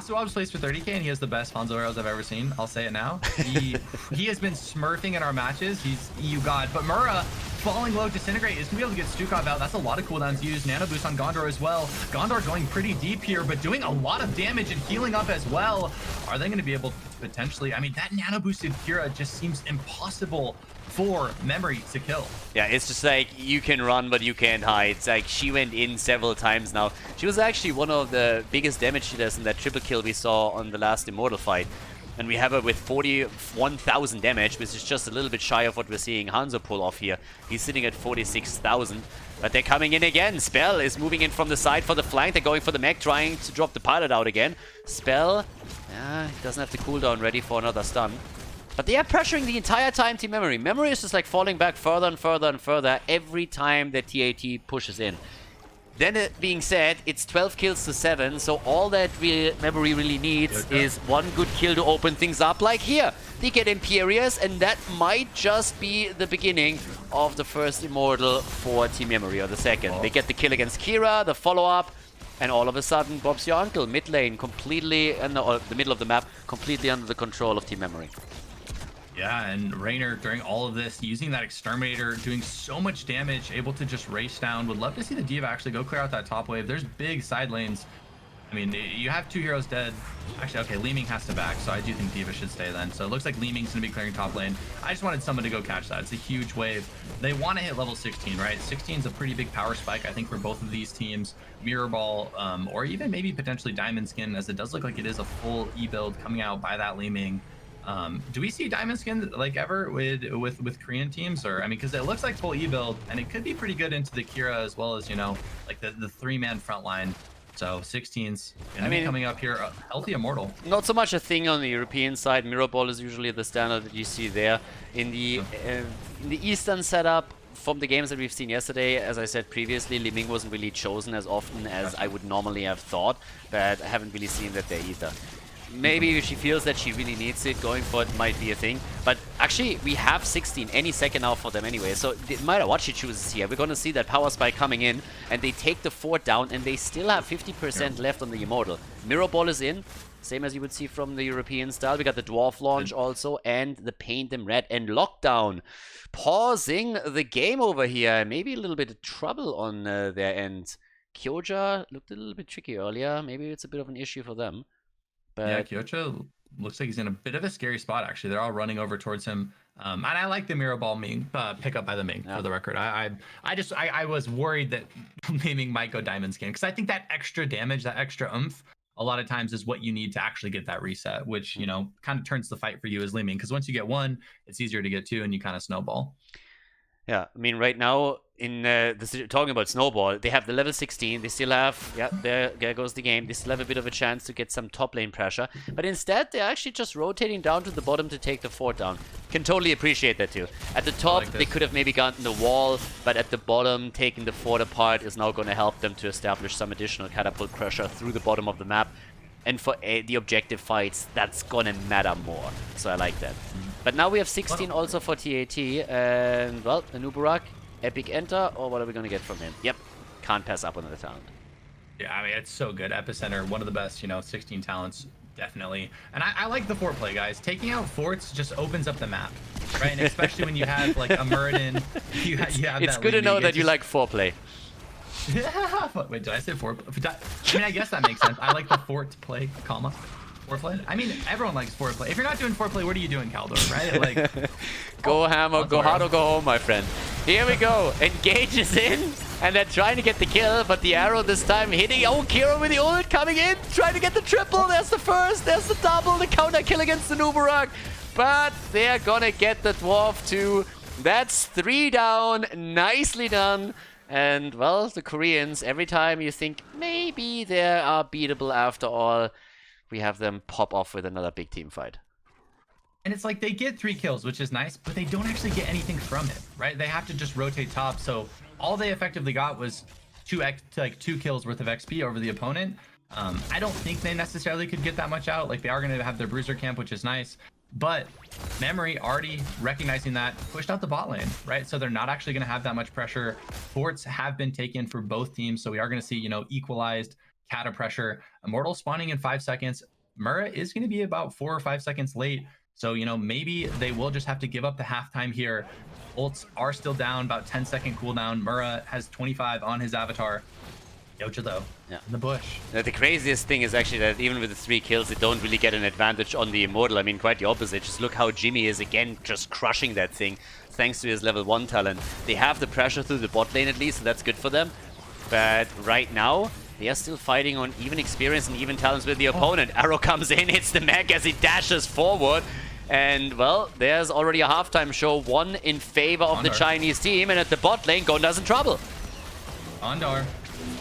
Speaker 2: so I was placed for 30k and he has the best Hanzo Arrows I've ever seen. I'll say it now. He has been smurfing in our matches. He's EU god. But Mura falling low, Disintegrate is going to be able to get Stukov out. That's a lot of cooldowns used. Nano boost on Gondor as well. Gondor going pretty deep here, but doing a lot of damage and healing up as well. Are they going to be able to potentially... I mean, that nano boosted Kira just seems impossible for Memory to kill.
Speaker 1: Yeah, it's just like, you can run, but you can't hide. It's like, she went in several times now. She was actually one of the biggest damage dealers in that triple kill we saw on the last Immortal fight. And we have her with 41,000 damage, which is just a little bit shy of what we're seeing Hanzo pull off here. He's sitting at 46,000. But they're coming in again. Spell is moving in from the side for the flank. They're going for the mech, trying to drop the pilot out again. Spell, doesn't have the cooldown ready for another stun. But they are pressuring the entire time Team Memory. Memory is just like falling back further and further and further every time that TAT pushes in. Then it being said, it's 12 kills to 7, so all that Memory really needs is one good kill to open things up. Like here, they get Imperious, and that might just be the beginning of the first Immortal for Team Memory, or the second. They get the kill against Kira, the follow-up, and all of a sudden, Bob's your uncle, mid lane, completely, or the middle of the map, completely under the control of Team Memory.
Speaker 2: Yeah, and Raynor, during all of this, using that Exterminator, doing so much damage, able to just race down. Would love to see the D.Va actually go clear out that top wave. There's big side lanes. I mean, you have 2 heroes dead. Actually, okay, Leeming has to back, so I do think D.Va should stay then. So it looks like Leeming's going to be clearing top lane. I just wanted someone to go catch that. It's a huge wave. They want to hit level 16, right? 16 is a pretty big power spike, I think, for both of these teams. Mirror Ball, or even maybe potentially Diamond Skin, as it does look like it is a full E-build coming out by that Leeming. Do we see Diamond Skin like ever with Korean teams? Or I mean, because it looks like full E-build, and it could be pretty good into the Kira as well as, you know, like the 3-man front line. So 16's coming up here, healthy Immortal.
Speaker 1: Not so much a thing on the European side. Mirror Ball is usually the standard that you see there. In the Eastern setup, from the games that we've seen yesterday, as I said previously, Leeming wasn't really chosen as often as I would normally have thought, but I haven't really seen that there either. Maybe if she feels that she really needs it, going for it might be a thing. But actually, we have 16 any second now for them anyway. So no matter what she chooses here, we're going to see that power spike coming in. And they take the fort down, and they still have 50% left on the Immortal. Mirror Ball is in, same as you would see from the European style. We got the Dwarf launch also, and the Paint Them Red and Lockdown. Pausing the game over here. Maybe a little bit of trouble on their end. Kyoja looked a little bit tricky earlier. Maybe it's a bit of an issue for them. But
Speaker 2: yeah, Kyoja looks like he's in a bit of a scary spot, actually. They're all running over towards him. And I like the Mirror Ball Ming pick up by the Ming, for the record. I was worried that Ming might go Diamond Skin, because I think that extra damage, that extra oomph, a lot of times is what you need to actually get that reset, which, you know, kind of turns the fight for you as Leeming, because once you get 1, it's easier to get 2, and you kind of snowball.
Speaker 1: Yeah, I mean, right now, talking about Snowball, they have the level 16. They still have, there goes the game. They still have a bit of a chance to get some top lane pressure. But instead, they're actually just rotating down to the bottom to take the fort down. Can totally appreciate that too. At the top, they could have maybe gotten the wall, but at the bottom, taking the fort apart is now going to help them to establish some additional catapult pressure through the bottom of the map. And for the objective fights, that's going to matter more. So I like that. But now we have 16 also for TAT. And, well, Anubarak, epic enter, or what are we going to get from him? Yep, can't pass up on the talent.
Speaker 2: Yeah, I mean, it's so good. Epicenter, one of the best, you know, 16 talents, definitely. And I like the fort play, guys. Taking out forts just opens up the map, right? And especially when you have, like, a Muradin, you have
Speaker 1: it's good to know that you like foreplay.
Speaker 2: Yeah. Wait, did I say fort? I mean, I guess that makes sense. I like the fort play, comma. Foreplay? I mean, everyone likes foreplay. If you're not doing foreplay, what are you doing, Khaldor, right? Like,
Speaker 1: go ham or go hard or go home, my friend. Here we go. Engage is in, and they're trying to get the kill, but the arrow this time hitting. Oh, Kira with the ult coming in, trying to get the triple. There's the first, there's the double, the counter kill against the Nubarak. But they're gonna get the Dwarf too. That's 3 down. Nicely done. And, well, the Koreans, every time you think maybe they are beatable after all, we have them pop off with another big team fight.
Speaker 2: And it's like they get 3 kills, which is nice, but they don't actually get anything from it, right? They have to just rotate top. So all they effectively got was 2 kills worth of XP over the opponent. I don't think they necessarily could get that much out. Like, they are going to have their bruiser camp, which is nice. But Memory already recognizing that pushed out the bot lane, right? So they're not actually going to have that much pressure. Forts have been taken for both teams. So we are going to see, you know, equalized cata pressure. Immortal spawning in 5 seconds. Mura is going to be about 4 or 5 seconds late. So, you know, maybe they will just have to give up the halftime here. Ults are still down, about 10-second cooldown. Mura has 25 on his avatar. Yoja, though, in the bush.
Speaker 1: The craziest thing is actually that even with the 3 kills, they don't really get an advantage on the Immortal. I mean, quite the opposite. Just look how Jimmy is, again, just crushing that thing, thanks to his level 1 talent. They have the pressure through the bot lane at least, so that's good for them. But right now, they are still fighting on even experience and even talents with the opponent. Arrow comes in, hits the mech as he dashes forward. And, well, there's already a halftime show, 1 in favor of the Chinese team. And at the bot lane, Gondar's in trouble.
Speaker 2: Gondar.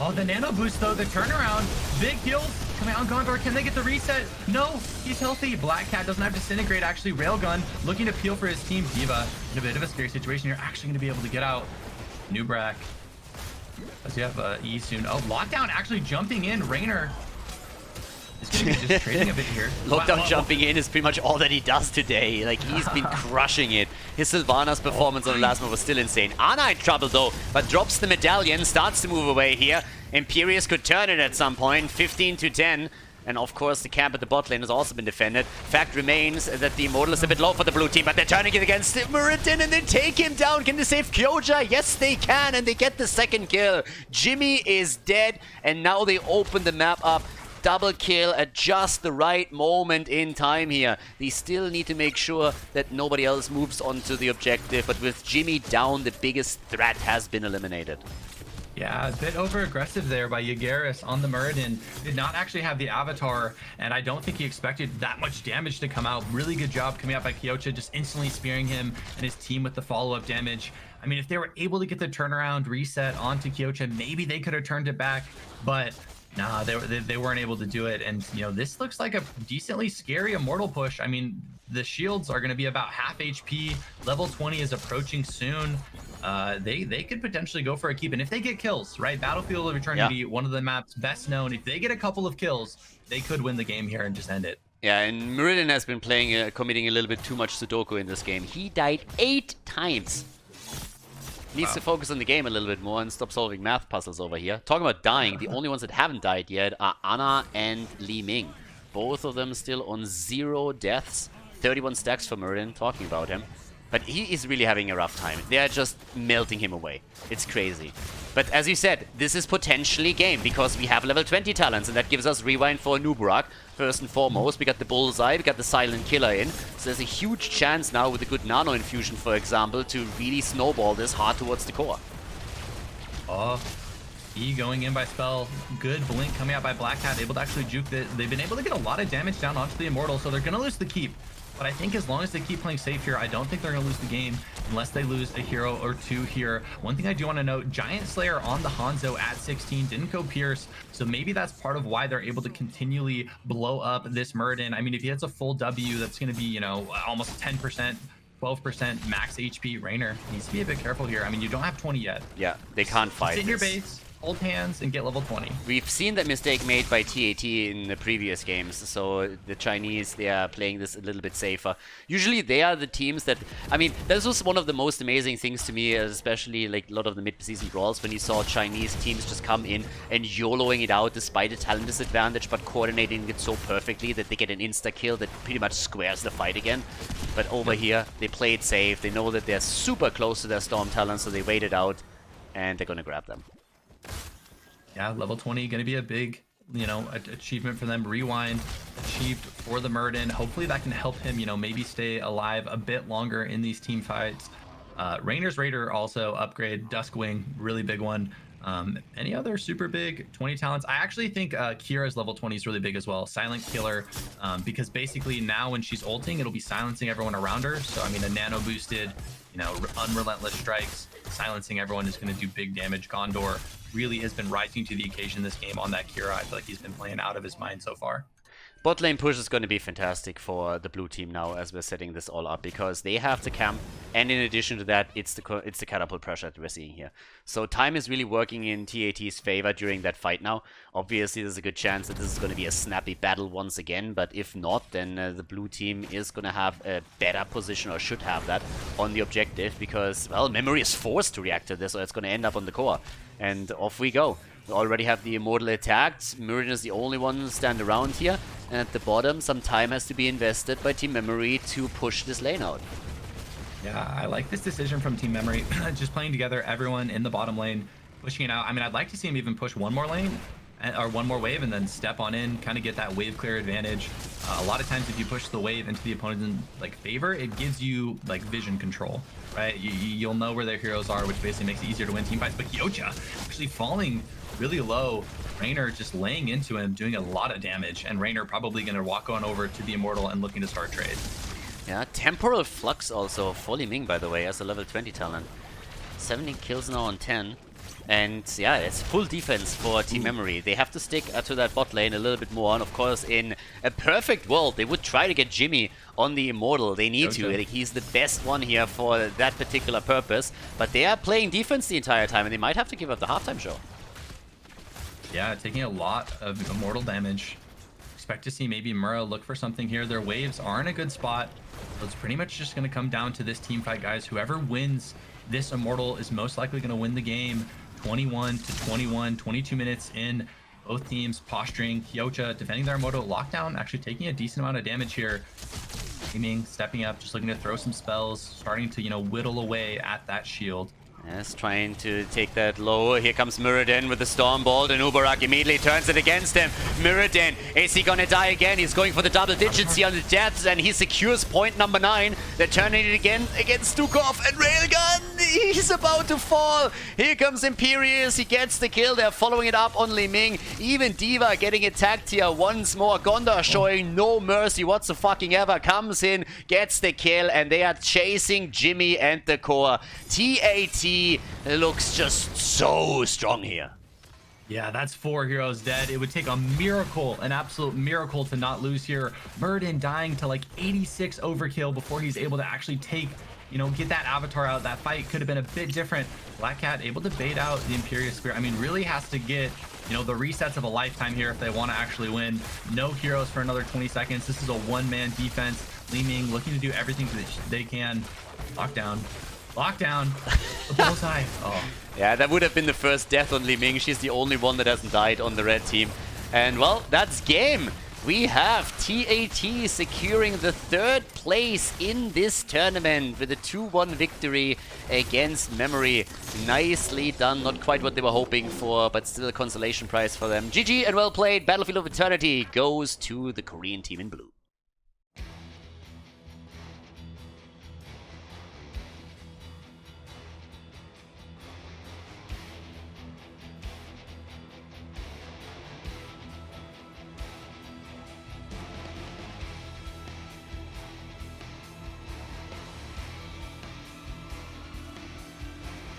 Speaker 2: Oh, the nano boost, though, the turnaround. Big kills coming on Khaldor. Can they get the reset? No, he's healthy. Black Cat doesn't have Disintegrate. Actually, Railgun looking to peel for his team. D.Va in a bit of a scary situation. You're actually going to be able to get out. Nubrak. Does he have E soon? Oh, Lockdown actually jumping in. Rainer is going to be just trading a bit here.
Speaker 1: Lockdown jumping in is pretty much all that he does today. Like, he's been crushing it. His Sylvana's performance on the last move was still insane. Ana in trouble, though, but drops the medallion, starts to move away here. Imperius could turn it at some point, 15-10. And of course, the camp at the bot lane has also been defended. Fact remains that the Immortal is a bit low for the blue team, but they're turning it against Muradin and they take him down. Can they save Kyoja? Yes, they can, and they get the second kill. Jimmy is dead, and now they open the map up double kill at just the right moment in time here. They still need to make sure that nobody else moves onto the objective, but with Jimmy down, the biggest threat has been eliminated.
Speaker 2: Yeah, a bit over-aggressive there by Jageris on the Muradin. Did not actually have the Avatar, and I don't think he expected that much damage to come out. Really good job coming out by Kyocha, just instantly spearing him and his team with the follow-up damage. I mean, if they were able to get the turnaround reset onto Kyocha, maybe they could have turned it back, but nah, they weren't able to do it. And, you know, this looks like a decently scary Immortal push. I mean, the shields are going to be about half HP. Level 20 is approaching soon. They could potentially go for a keep, and if they get kills, right, Battlefield of Eternity, one of the maps best known, if they get a couple of kills, they could win the game here and just end it.
Speaker 1: Yeah, and Muradin has been playing, committing a little bit too much Sudoku in this game. He died 8 times. Needs to focus on the game a little bit more and stop solving math puzzles over here. Talking about dying, the only ones that haven't died yet are Ana and Li Ming. Both of them still on 0 deaths. 31 stacks for Muradin, talking about him. But he is really having a rough time. They are just melting him away. It's crazy. But as you said, this is potentially game because we have level 20 talents, and that gives us rewind for Nuburak. First and foremost, we got the Bullseye, we got the Silent Killer in. So there's a huge chance now with a good Nano Infusion, for example, to really snowball this hard towards the core.
Speaker 2: Oh, E going in by spell. Good blink coming out by Black Cat, able to actually juke it. They've been able to get a lot of damage down onto the Immortal, so they're going to lose the keep. But I think as long as they keep playing safe here, I don't think they're going to lose the game unless they lose a hero or two here. One thing I do want to note, Giant Slayer on the Hanzo at 16 didn't go Pierce, so maybe that's part of why they're able to continually blow up this Muradin. I mean, if he has a full W, that's going to be, you know, almost 10%, 12% max HP. Raynor needs to be a bit careful here. I mean, you don't have 20 yet.
Speaker 1: Yeah, they can't fight.
Speaker 2: Sit in your base, hold hands, and get level 20.
Speaker 1: We've seen that mistake made by TAT in the previous games, so the Chinese, they are playing this a little bit safer. Usually they are the teams that, I mean, this was one of the most amazing things to me, especially like a lot of the mid-season brawls, when you saw Chinese teams just come in and YOLOing it out despite a talent disadvantage, but coordinating it so perfectly that they get an insta-kill that pretty much squares the fight again. But over here, they play it safe, they know that they're super close to their Storm talent, so they wait it out, and they're gonna grab them.
Speaker 2: Yeah, level 20 going to be a big, you know, achievement for them. Rewind achieved for the Muradin. Hopefully that can help him, you know, maybe stay alive a bit longer in these team fights. Rainer's Raider also upgrade. Duskwing, really big one. Any other super big 20 talents? I actually think Kira's level 20 is really big as well. Silent Killer, because basically now when she's ulting, it'll be silencing everyone around her. So, I mean, a nano boosted, you know, unrelentless strikes, silencing everyone is going to do big damage. Khaldor really has been rising to the occasion this game on that Kira. I feel like he's been playing out of his mind so far.
Speaker 1: Bot lane push is going to be fantastic for the blue team now as we're setting this all up, because they have the camp, and in addition to that, it's the catapult pressure that we're seeing here. So time is really working in TAT's favor during that fight now. Obviously, there's a good chance that this is going to be a snappy battle once again, but if not, then the blue team is going to have a better position, or should have that, on the objective, because, well, Memory is forced to react to this, or it's going to end up on the core. And off we go. We already have the Immortal attacked. Muradin is the only one to stand around here. And at the bottom, some time has to be invested by Team Memory to push this lane out.
Speaker 2: Yeah, I like this decision from Team Memory. Just playing together, everyone in the bottom lane, pushing it out. I mean, I'd like to see him even push one more lane, or one more wave, and then step on in, kind of get that wave clear advantage. A lot of times if you push the wave into the opponent's like favor, it gives you like vision control, right? You'll know where their heroes are, which basically makes it easier to win team fights. But Kyocha actually falling really low. Raynor just laying into him, doing a lot of damage, and Raynor probably going to walk on over to the Immortal and looking to start trade.
Speaker 1: Yeah, Temporal Flux also for Li Ming, by the way, as a level 20 talent. 17 kills now on 10. And yeah, it's full defense for Team Memory. They have to stick to that bot lane a little bit more. And of course, in a perfect world, they would try to get Jimmy on the Immortal. They need to. Like, he's the best one here for that particular purpose. But they are playing defense the entire time, and they might have to give up the halftime show.
Speaker 2: Yeah, taking a lot of Immortal damage. Expect to see maybe Mura look for something here. Their waves are in a good spot. So it's pretty much just going to come down to this team fight, guys. Whoever wins this Immortal is most likely going to win the game. 21 to 21, 22 minutes in. Both teams posturing. Kyocha defending their Immortal. Lockdown actually taking a decent amount of damage here. Aiming, stepping up, just looking to throw some spells, starting to, you know, whittle away at that shield.
Speaker 1: Yes, trying to take that low. Here comes Muradin with the Storm Bolt, and Ubarak immediately turns it against him. Muradin, is he gonna die again? He's going for the double digits here on the deaths, and he secures point number 9. They're turning it again against Stukov, and Railgun, he's about to fall. Here comes Imperius, he gets the kill. They're following it up on Li Ming. Even D.Va getting attacked here once more. Gondor showing no mercy whatsoever. Comes in, gets the kill, and they are chasing Jimmy and the core. TAT looks just so strong here.
Speaker 2: Yeah, that's 4 heroes dead. It would take a miracle, an absolute miracle to not lose here. Muradin dying to like 86 overkill before he's able to actually take, you know, get that avatar out. That fight could have been a bit different. Black Cat able to bait out the Imperious Spear. I mean, really has to get, you know, the resets of a lifetime here if they want to actually win. No heroes for another 20 seconds. This is a one-man defense. Li Ming looking to do everything that they can. Lockdown. Lockdown. The bullseye. Oh.
Speaker 1: Yeah, that would have been the first death on Li Ming. She's the only one that hasn't died on the red team. And well, that's game. We have TAT securing the 3rd place in this tournament with a 2-1 victory against Memory. Nicely done. Not quite what they were hoping for, but still a consolation prize for them. GG and well played. Battlefield of Eternity goes to the Korean team in blue.